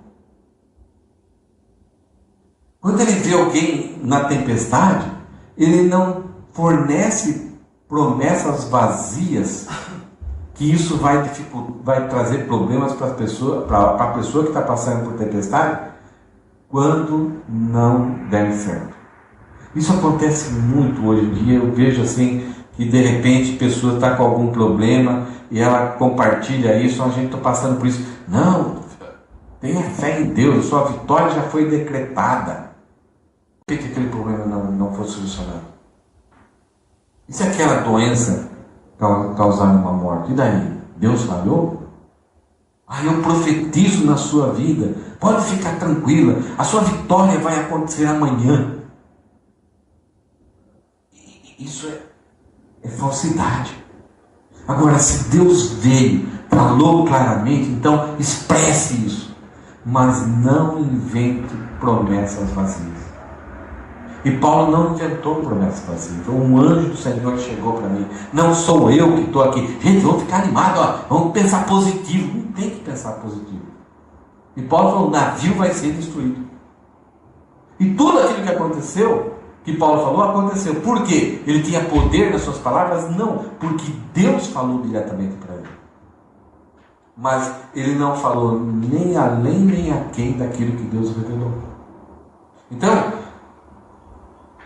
Quando ele vê alguém na tempestade, ele não fornece promessas vazias, que isso vai trazer problemas para a pessoa que está passando por tempestade. quando não der certo. Isso acontece muito hoje em dia. Eu vejo assim que de repente a pessoa está com algum problema e ela compartilha isso. A gente está passando por isso. Não, tenha fé em Deus, sua vitória já foi decretada. Por que aquele problema não foi solucionado? E se aquela doença causar uma morte? E daí? Deus falhou? Eu profetizo na sua vida, pode ficar tranquila, a sua vitória vai acontecer amanhã. Isso é falsidade. Agora, se Deus veio, falou claramente, então expresse isso, mas não invente promessas vazias. E Paulo não inventou promessas vazias. Foi um anjo do Senhor que chegou para mim. Não sou eu que estou aqui. Gente, vamos ficar animados, vamos pensar positivo. Não tem que pensar positivo. E Paulo falou: o navio vai ser destruído. E tudo aquilo que aconteceu, que Paulo falou, aconteceu. Por quê? Ele tinha poder nas suas palavras? Não, porque Deus falou diretamente para ele. Mas ele não falou nem além nem aquém daquilo que Deus revelou. Então,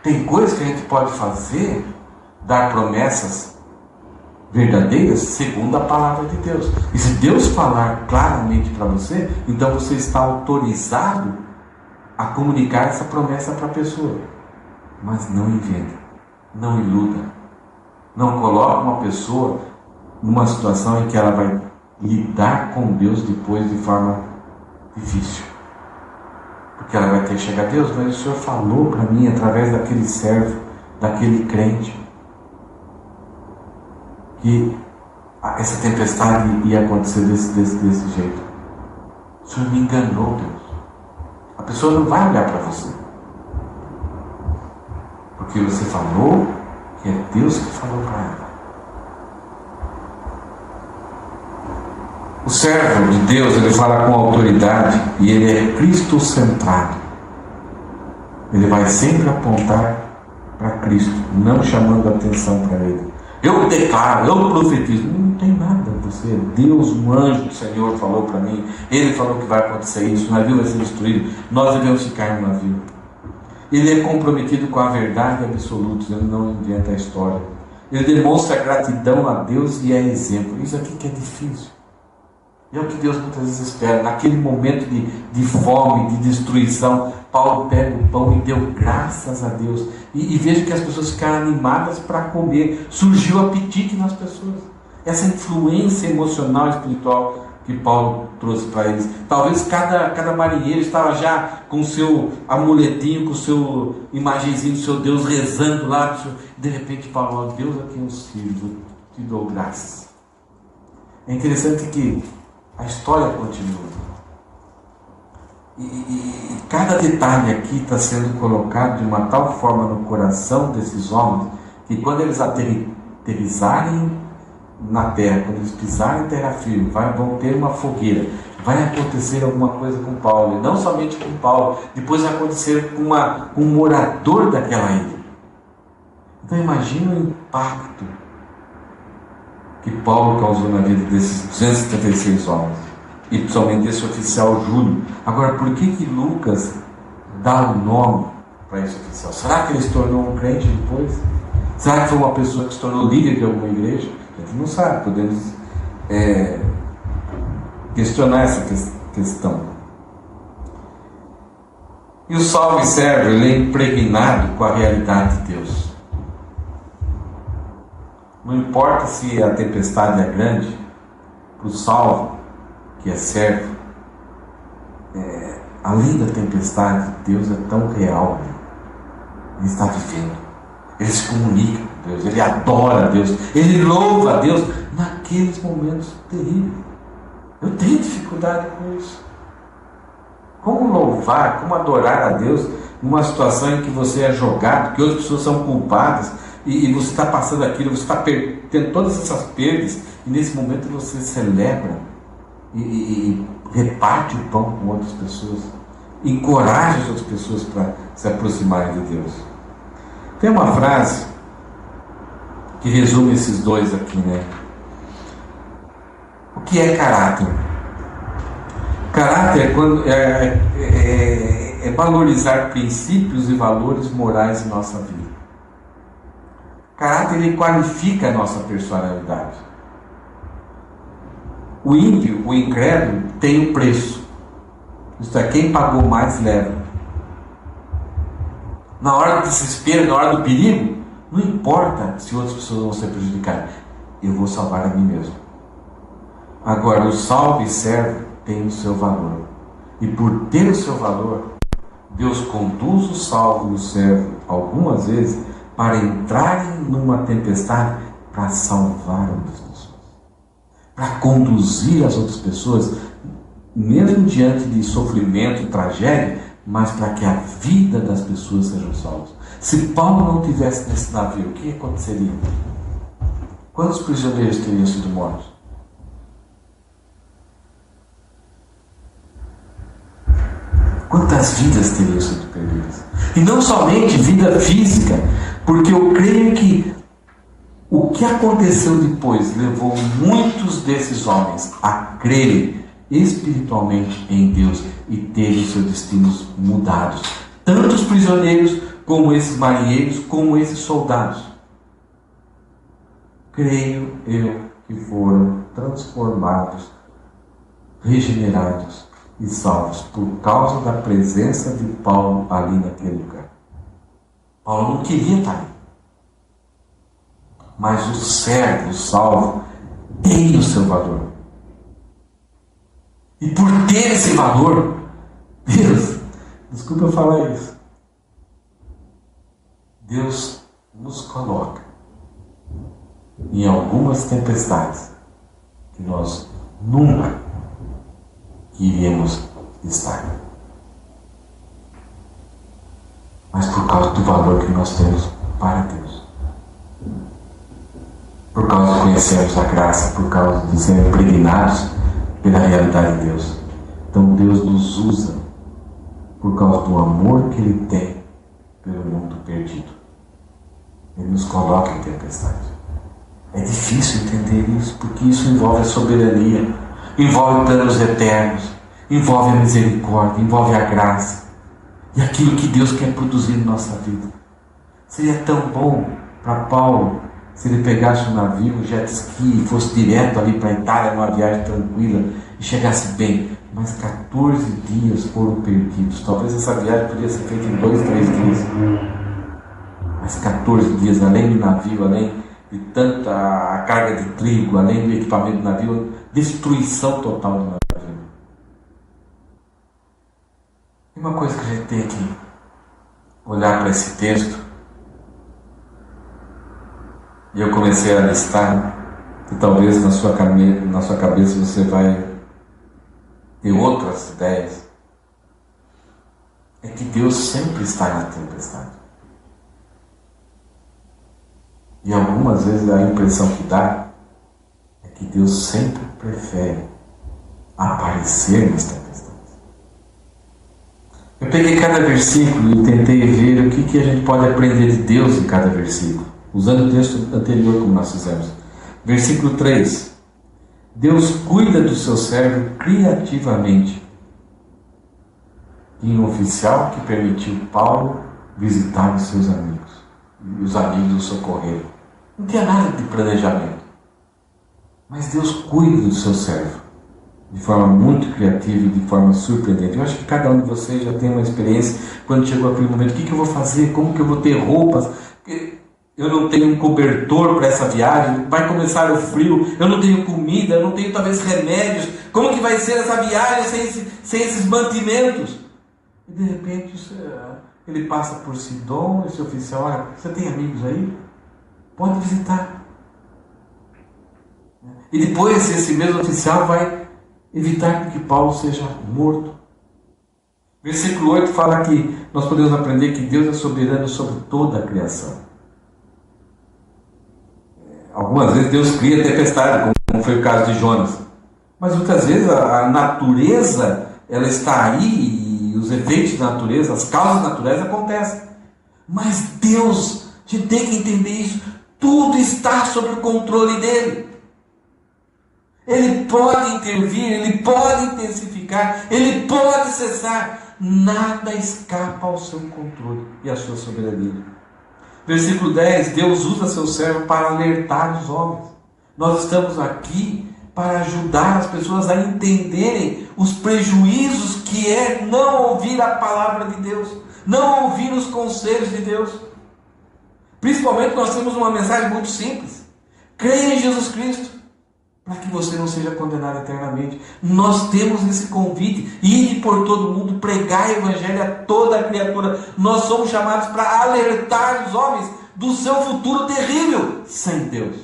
tem coisas que a gente pode fazer, dar promessas verdadeiras segundo a palavra de Deus. E se Deus falar claramente para você, então você está autorizado a comunicar essa promessa para a pessoa. Mas não inventa, não iluda, não coloque uma pessoa numa situação em que ela vai lidar com Deus depois de forma difícil. Porque ela vai ter que chegar: Deus, mas o Senhor falou para mim através daquele servo, daquele crente, que essa tempestade ia acontecer desse jeito. O Senhor me enganou, Deus. A pessoa não vai olhar para você, porque você falou que é Deus que falou para ela. O servo de Deus, ele fala com autoridade e ele é Cristo-centrado. Ele vai sempre apontar para Cristo, não chamando a atenção para ele. Eu declaro, eu profetizo. Não tem nada. Você é Deus, um anjo do Senhor falou para mim. Ele falou que vai acontecer isso, o navio vai ser destruído. Nós devemos ficar no navio. Ele é comprometido com a verdade absoluta. Ele não inventa a história. Ele demonstra gratidão a Deus e é exemplo. Isso aqui que é difícil. É o que Deus muitas vezes espera. Naquele momento de fome, de destruição, Paulo pega o pão e deu graças a Deus. E veja que as pessoas ficaram animadas para comer. Surgiu apetite nas pessoas. Essa influência emocional e espiritual que Paulo trouxe para eles. Talvez cada marinheiro estava já com o seu amuletinho, com o seu imagenzinho do seu Deus rezando lá. De repente Paulo falou: Deus, a quem eu sirvo, te dou graças. É interessante que a história continua. E cada detalhe aqui está sendo colocado de uma tal forma no coração desses homens, que quando eles aterrissarem na terra, quando eles pisarem em terra firme, vão ter uma fogueira, vai acontecer alguma coisa com Paulo, e não somente com Paulo, depois vai acontecer com um morador daquela ilha. Então imagina o impacto que Paulo causou na vida desses 276 homens, e principalmente desse oficial Júlio. Agora, por que Lucas dá o nome para esse oficial? Será que ele se tornou um crente depois? Será que foi uma pessoa que se tornou líder de alguma igreja? A gente não sabe, podemos questionar essa questão. E o salvo e servo, ele é impregnado com a realidade de Deus. Não importa se a tempestade é grande, para o salvo, que é servo, além da tempestade, Deus é tão real. Ele está vivendo, ele se comunica com Deus, ele adora a Deus, ele louva a Deus naqueles momentos terríveis. Eu tenho dificuldade com isso. Como louvar, como adorar a Deus numa situação em que você é jogado, que outras pessoas são culpadas, e você está passando aquilo, você está tendo todas essas perdas, e nesse momento você celebra e reparte o pão com outras pessoas, encoraja as outras pessoas para se aproximarem de Deus. Tem uma frase que resume esses dois aqui, né? O que é caráter? Caráter é valorizar princípios e valores morais em nossa vida. Caráter, ele qualifica a nossa personalidade. O ímpio, o incrédulo, tem um preço. Isto é, quem pagou mais leva. Na hora do desespero, na hora do perigo, não importa se outras pessoas vão ser prejudicadas. Eu vou salvar a mim mesmo. Agora, o salvo e servo tem o seu valor. E por ter o seu valor, Deus conduz o salvo e o servo, algumas vezes, para entrarem numa tempestade, para salvar outras pessoas. Para conduzir as outras pessoas, mesmo diante de sofrimento, tragédia, mas para que a vida das pessoas seja salvas. Se Paulo não tivesse nesse navio, o que aconteceria? Quantos prisioneiros teriam sido mortos? Quantas vidas teriam sido perdidas? E não somente vida física, porque eu creio que o que aconteceu depois levou muitos desses homens a crerem espiritualmente em Deus e terem seus destinos mudados. Tanto os prisioneiros, como esses marinheiros, como esses soldados. Creio eu que foram transformados, regenerados e salvos por causa da presença de Paulo ali naquele lugar. Paulo não queria estar ali. Mas o servo, o salvo, tem o seu valor. E por ter esse valor, Deus, desculpa eu falar isso, Deus nos coloca em algumas tempestades que nós nunca iríamos estar. Mas por causa do valor que nós temos para Deus. Por causa de conhecermos a graça, por causa de sermos impregnados pela realidade de Deus. Então Deus nos usa por causa do amor que Ele tem pelo mundo perdido. Ele nos coloca em tempestade. É difícil entender isso, porque isso envolve a soberania, envolve planos eternos, envolve a misericórdia, envolve a graça e aquilo que Deus quer produzir na nossa vida. Seria tão bom para Paulo se ele pegasse um navio, um jet ski, e fosse direto ali para a Itália, numa viagem tranquila, e chegasse bem. Mas 14 dias foram perdidos. Talvez essa viagem podia ser feita em 2, 3 dias. Mas 14 dias, além do navio, além de tanta a carga de trigo, além do equipamento do navio, destruição total do navio. E uma coisa que a gente tem que olhar para esse texto, e eu comecei a listar, e talvez na sua cabeça você vai ter outras ideias, é que Deus sempre está na tempestade. E algumas vezes a impressão que dá é que Deus sempre prefere aparecer nas tempestades. Eu peguei cada versículo e tentei ver o que a gente pode aprender de Deus em cada versículo, usando o texto anterior como nós fizemos. Versículo 3. Deus cuida do seu servo criativamente. Tinha um oficial que permitiu Paulo visitar os seus amigos. E os amigos o socorreram. Não tinha nada de planejamento. Mas Deus cuida do seu servo. De forma muito criativa e de forma surpreendente. Eu acho que cada um de vocês já tem uma experiência quando chegou aquele momento. O que eu vou fazer? Como que eu vou ter roupas? Eu não tenho um cobertor para essa viagem, vai começar o frio, eu não tenho comida, eu não tenho talvez remédios. Como que vai ser essa viagem sem esses mantimentos? E de repente ele passa por Sidom, esse oficial, olha, você tem amigos aí? Pode visitar. E depois esse mesmo oficial vai evitar que Paulo seja morto. Versículo 8 fala que nós podemos aprender que Deus é soberano sobre toda a criação. Algumas vezes Deus cria tempestade, como foi o caso de Jonas. Mas muitas vezes a natureza, ela está aí, e os efeitos da natureza, as causas da natureza acontecem. Mas Deus, a gente tem que entender isso, tudo está sob o controle dele. Ele pode intervir, ele pode intensificar, ele pode cessar. nada escapa ao seu controle e à sua soberania. Versículo 10, Deus usa seu servo para alertar os homens. Nós estamos aqui para ajudar as pessoas a entenderem os prejuízos que é não ouvir a palavra de Deus, não ouvir os conselhos de Deus. Principalmente nós temos uma mensagem muito simples: creia em Jesus Cristo, para que você não seja condenado eternamente. Nós temos esse convite: ide por todo mundo, pregar o evangelho a toda a criatura. Nós somos chamados para alertar os homens do seu futuro terrível sem Deus.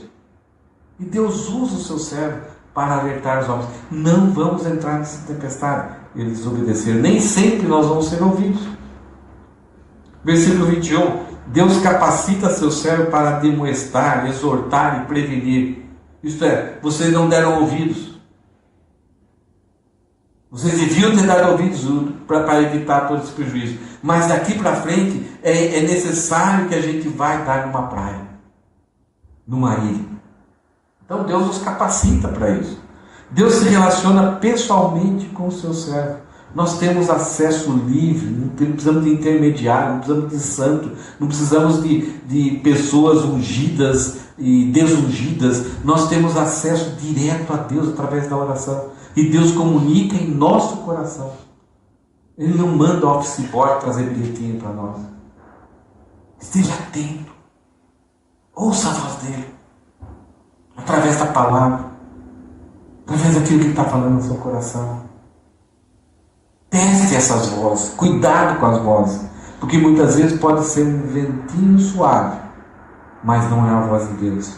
E Deus usa o seu servo para alertar os homens: não vamos entrar nessa tempestade. Eles desobedeceram, nem sempre nós vamos ser ouvidos. Versículo 21, Deus capacita seu servo para demonstrar, exortar e prevenir. Isto é, vocês não deram ouvidos. Vocês deviam ter dado ouvidos para evitar todo esse prejuízo. Mas daqui para frente é necessário que a gente vai dar numa praia, numa ilha. Então Deus nos capacita para isso. Deus se relaciona pessoalmente com o seu servo. Nós temos acesso livre, não precisamos de intermediário, não precisamos de santo, não precisamos de pessoas ungidas e desungidas. Nós temos acesso direto a Deus através da oração. E Deus comunica em nosso coração. Ele não manda o office boy trazer bilhetinho para nós. Esteja atento. Ouça a voz dele. Através da palavra. Através daquilo que ele está falando no seu coração. Teste essas vozes, cuidado com as vozes, porque muitas vezes pode ser um ventinho suave, mas não é a voz de Deus.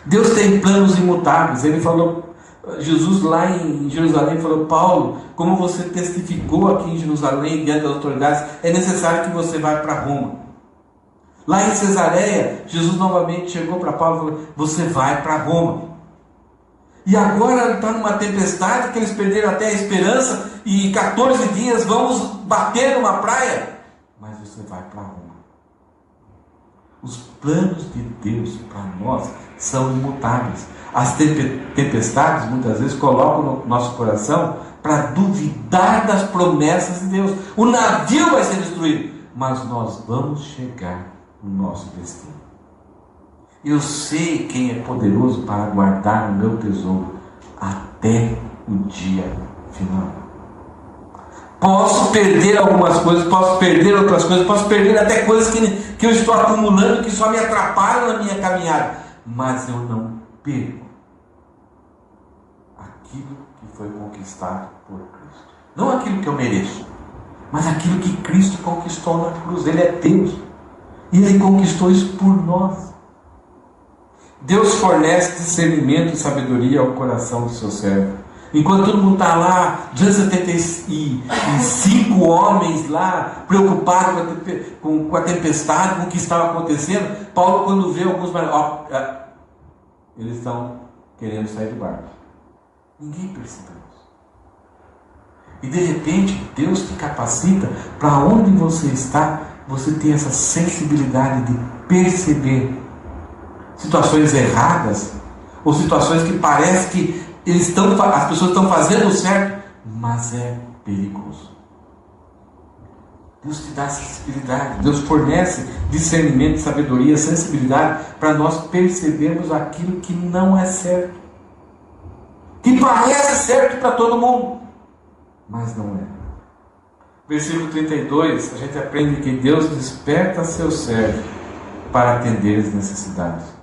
Deus tem planos imutáveis. Ele falou, Jesus lá em Jerusalém falou: Paulo, como você testificou aqui em Jerusalém diante das autoridades, é necessário que você vá para Roma. Lá em Cesareia, Jesus novamente chegou para Paulo e falou: você vai para Roma. E agora ele está numa tempestade que eles perderam até a esperança, e 14 dias vamos bater numa praia. Mas você vai para Roma. Os planos de Deus para nós são imutáveis. As tempestades muitas vezes colocam no nosso coração para duvidar das promessas de Deus. O navio vai ser destruído, mas nós vamos chegar no nosso destino. Eu sei quem é poderoso para guardar o meu tesouro até o dia final. Posso perder algumas coisas, posso perder outras coisas, posso perder até coisas que eu estou acumulando, que só me atrapalham na minha caminhada. Mas eu não perco aquilo que foi conquistado por Cristo. Não aquilo que eu mereço, mas aquilo que Cristo conquistou na cruz. Ele é Deus. E Ele conquistou isso por nós. Deus fornece discernimento e sabedoria ao coração do seu servo. Enquanto todo mundo está lá, 275 homens lá, preocupados com a tempestade, com o que estava acontecendo, Paulo, quando vê alguns, eles estão querendo sair do barco. Ninguém percebeu isso. E de repente, Deus te capacita para onde você está, você tem essa sensibilidade de perceber situações erradas, ou situações que parece que as pessoas estão fazendo certo, mas é perigoso. Deus te dá sensibilidade, Deus fornece discernimento, sabedoria, sensibilidade para nós percebermos aquilo que não é certo, que parece certo para todo mundo, mas não é. Versículo 32, a gente aprende que Deus desperta seu servo para atender as necessidades.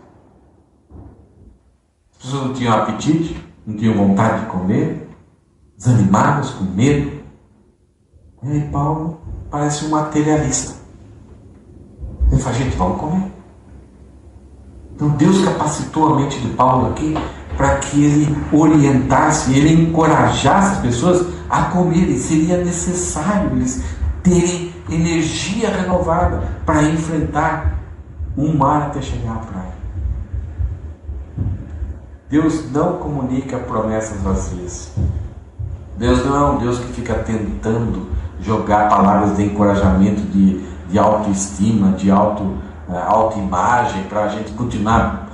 As pessoas não tinham apetite, não tinham vontade de comer, desanimadas, com medo. E aí Paulo parece um materialista. Ele fala: gente, vamos comer. Então Deus capacitou a mente de Paulo aqui para que ele orientasse, ele encorajasse as pessoas a comerem. Seria necessário eles terem energia renovada para enfrentar um mar até chegar à praia. Deus não comunica promessas vazias. Deus não é um Deus que fica tentando jogar palavras de encorajamento, de autoestima, de autoimagem, para a gente continuar.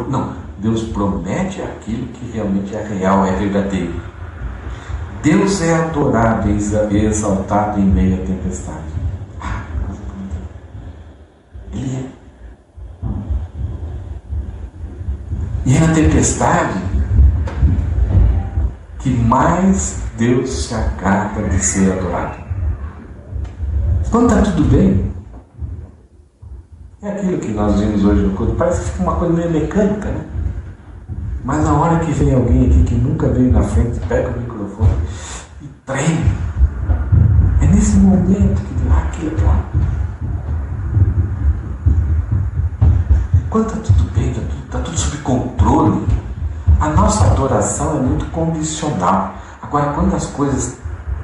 Não, Deus promete aquilo que realmente é real, é verdadeiro. Deus é adorado e exaltado em meio à tempestade. Ele é. E é na tempestade que mais Deus se agrada de ser adorado. Quando está tudo bem, é aquilo que nós vimos hoje no culto, parece que fica uma coisa meio mecânica, né? Mas na hora que vem alguém aqui que nunca veio na frente, pega o microfone e treme, é nesse momento que diz, aquilo é lá. Quando está tudo bem, está tudo sob controle, a nossa adoração é muito condicional. Agora, quando as coisas,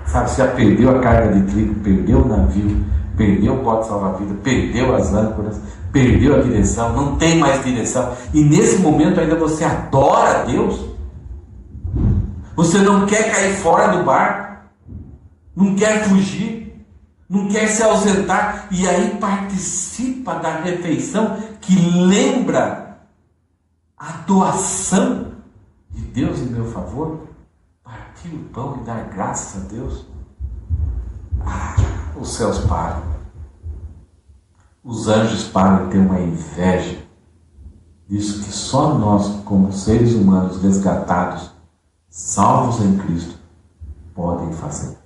sabe, você já perdeu a carga de trigo, perdeu o navio, perdeu o bote salva-vida, perdeu as âncoras, perdeu a direção, não tem mais direção, e nesse momento ainda você adora a Deus, você não quer cair fora do barco, não quer fugir, não quer se ausentar, e aí participa da refeição que lembra a doação de Deus em meu favor, partir o pão e dar graças a Deus. Os céus param, os anjos param e têm uma inveja disso que só nós, como seres humanos resgatados, salvos em Cristo, podem fazer.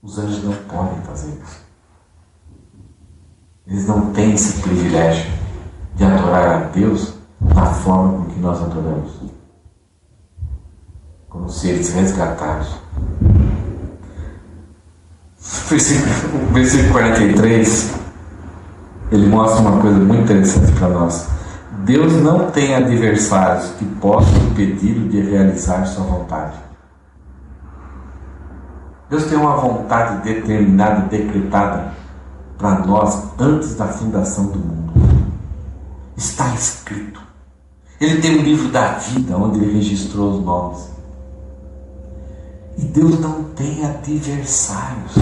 Os anjos não podem fazer isso. Eles não têm esse privilégio de adorar a Deus da forma com que nós adoramos, como seres resgatados. O versículo 43, ele mostra uma coisa muito interessante para nós. Deus não tem adversários que possam impedi-lo de realizar sua vontade. Deus tem uma vontade determinada, decretada para nós antes da fundação do mundo. Está escrito. Ele tem um livro da vida onde ele registrou os nomes. E Deus não tem adversários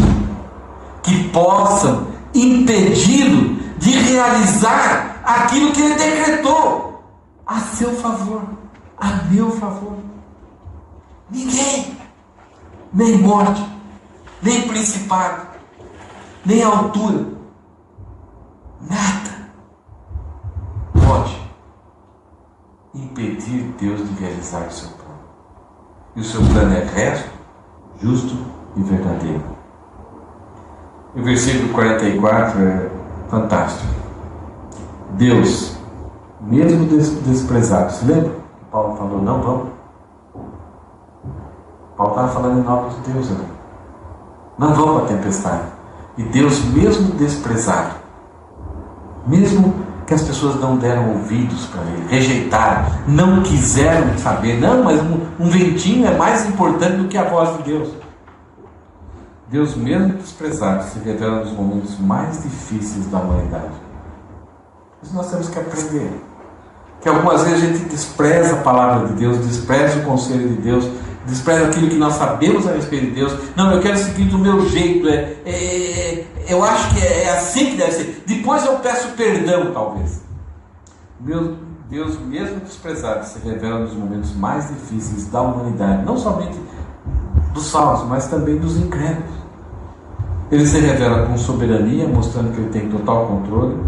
que possam impedi-lo de realizar aquilo que ele decretou a seu favor, a meu favor. Ninguém, nem morte, nem principado, nem altura, nada pode impedir Deus de realizar o seu plano. E o seu plano é reto, justo e verdadeiro. O versículo 44 é fantástico. Deus, mesmo desprezado, se lembra? Paulo falou, não vamos. Paulo estava falando em nome de Deus ali. Não vamos para a tempestade. E Deus, mesmo desprezado, mesmo que as pessoas não deram ouvidos para ele, rejeitaram, não quiseram saber, não, mas um ventinho é mais importante do que a voz de Deus. Deus, mesmo desprezado, se revela nos momentos mais difíceis da humanidade. Isso nós temos que aprender. Que algumas vezes a gente despreza a palavra de Deus, despreza o conselho de Deus, despreza aquilo que nós sabemos a respeito de Deus. Não, eu quero seguir do meu jeito, eu acho que é assim que deve ser. Depois eu peço perdão, talvez. Meu Deus, mesmo desprezado, se revela nos momentos mais difíceis da humanidade, não somente dos salvos, mas também dos incrédulos. Ele se revela com soberania, mostrando que ele tem total controle.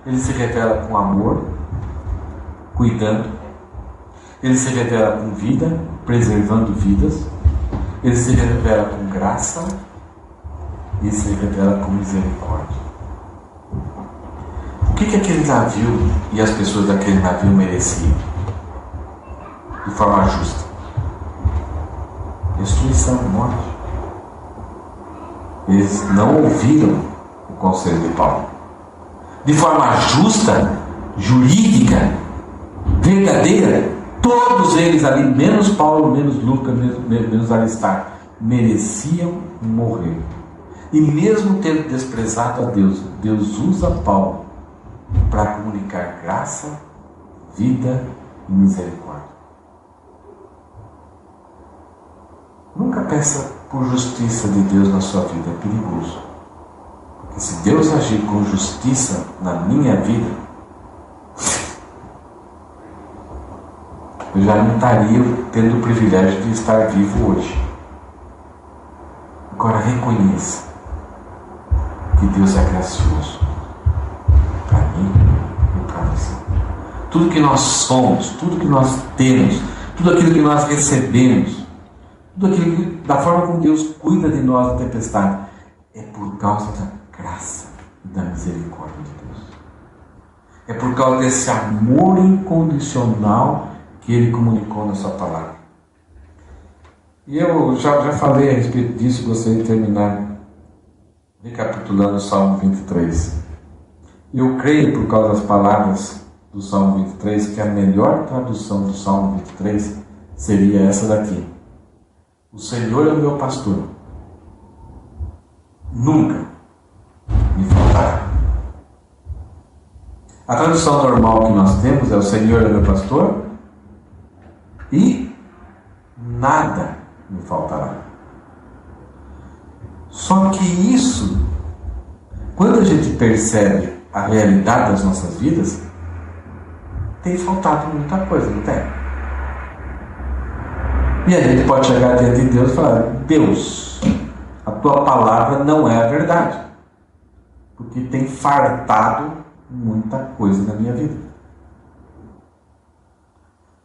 Ele se revela com amor, cuidando. Ele se revela com vida, preservando vidas. Ele se revela com graça e se revela com misericórdia. O que aquele navio e as pessoas daquele navio mereciam? De forma justa: destruição, morte. Eles não ouviram o conselho de Paulo. De forma justa, jurídica, verdadeira, todos eles ali, menos Paulo, menos Lucas, menos Aristarco, mereciam morrer. E mesmo tendo desprezado a Deus, Deus usa Paulo para comunicar graça, vida e misericórdia. Nunca peça por justiça de Deus na sua vida, é perigoso. Porque se Deus agir com justiça na minha vida, eu já não estaria tendo o privilégio de estar vivo hoje. Agora reconheça que Deus é gracioso para mim e para você. Tudo que nós somos, tudo que nós temos, tudo aquilo que nós recebemos, tudo aquilo que, da forma como Deus cuida de nós na tempestade, é por causa da graça e da misericórdia de Deus. É por causa desse amor incondicional que Ele comunicou na sua palavra. E eu já falei a respeito disso e gostaria de terminar recapitulando o Salmo 23. Eu creio, por causa das palavras do Salmo 23, que a melhor tradução do Salmo 23 seria essa daqui: o Senhor é o meu pastor, nunca me faltará. A tradução normal que nós temos é: o Senhor é o meu pastor e nada me faltará. Só que isso, quando a gente percebe a realidade das nossas vidas, tem faltado muita coisa, não tem? E a gente pode chegar diante de Deus e falar: Deus, a tua palavra não é a verdade, porque tem faltado muita coisa na minha vida.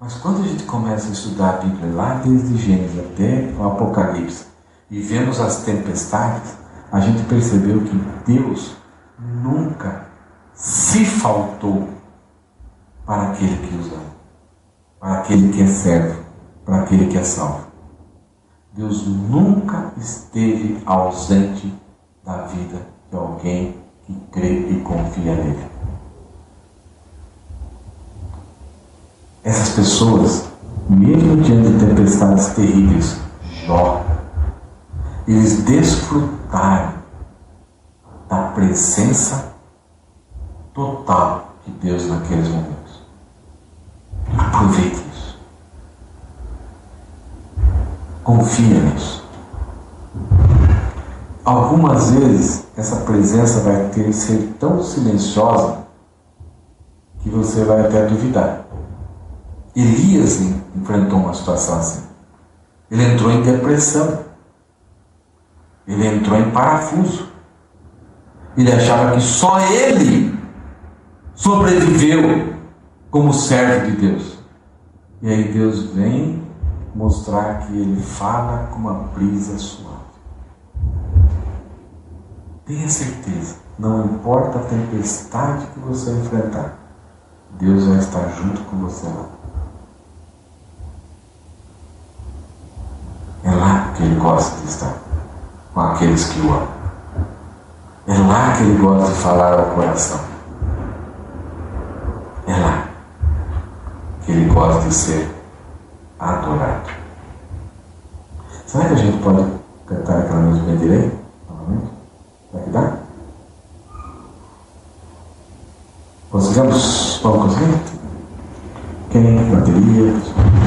Mas quando a gente começa a estudar a Bíblia lá desde Gênesis até o Apocalipse e vemos as tempestades, a gente percebeu que Deus nunca se faltou para aquele que os ama, para aquele que é servo, para aquele que é salvo. Deus nunca esteve ausente da vida de alguém que crê e confia nele. Essas pessoas, mesmo diante de tempestades terríveis, Jó, eles desfrutaram da presença total de Deus naqueles momentos. Aproveite isso. Confia nisso. Algumas vezes essa presença vai ser tão silenciosa que você vai até duvidar. Elias enfrentou uma situação assim. Ele entrou em depressão. Ele entrou em parafuso. Ele achava que só ele sobreviveu como servo de Deus. E aí Deus vem mostrar que ele fala com uma brisa suave. Tenha certeza, não importa a tempestade que você enfrentar, Deus vai estar junto com você lá. É lá que Ele gosta de estar, com aqueles que o amam. É lá que Ele gosta de falar ao coração. É lá que Ele gosta de ser adorado. Será que a gente pode cantar aquela música direita? Novamente? Será que dá? Conseguimos? Vamos conseguir? Quem? Bateria?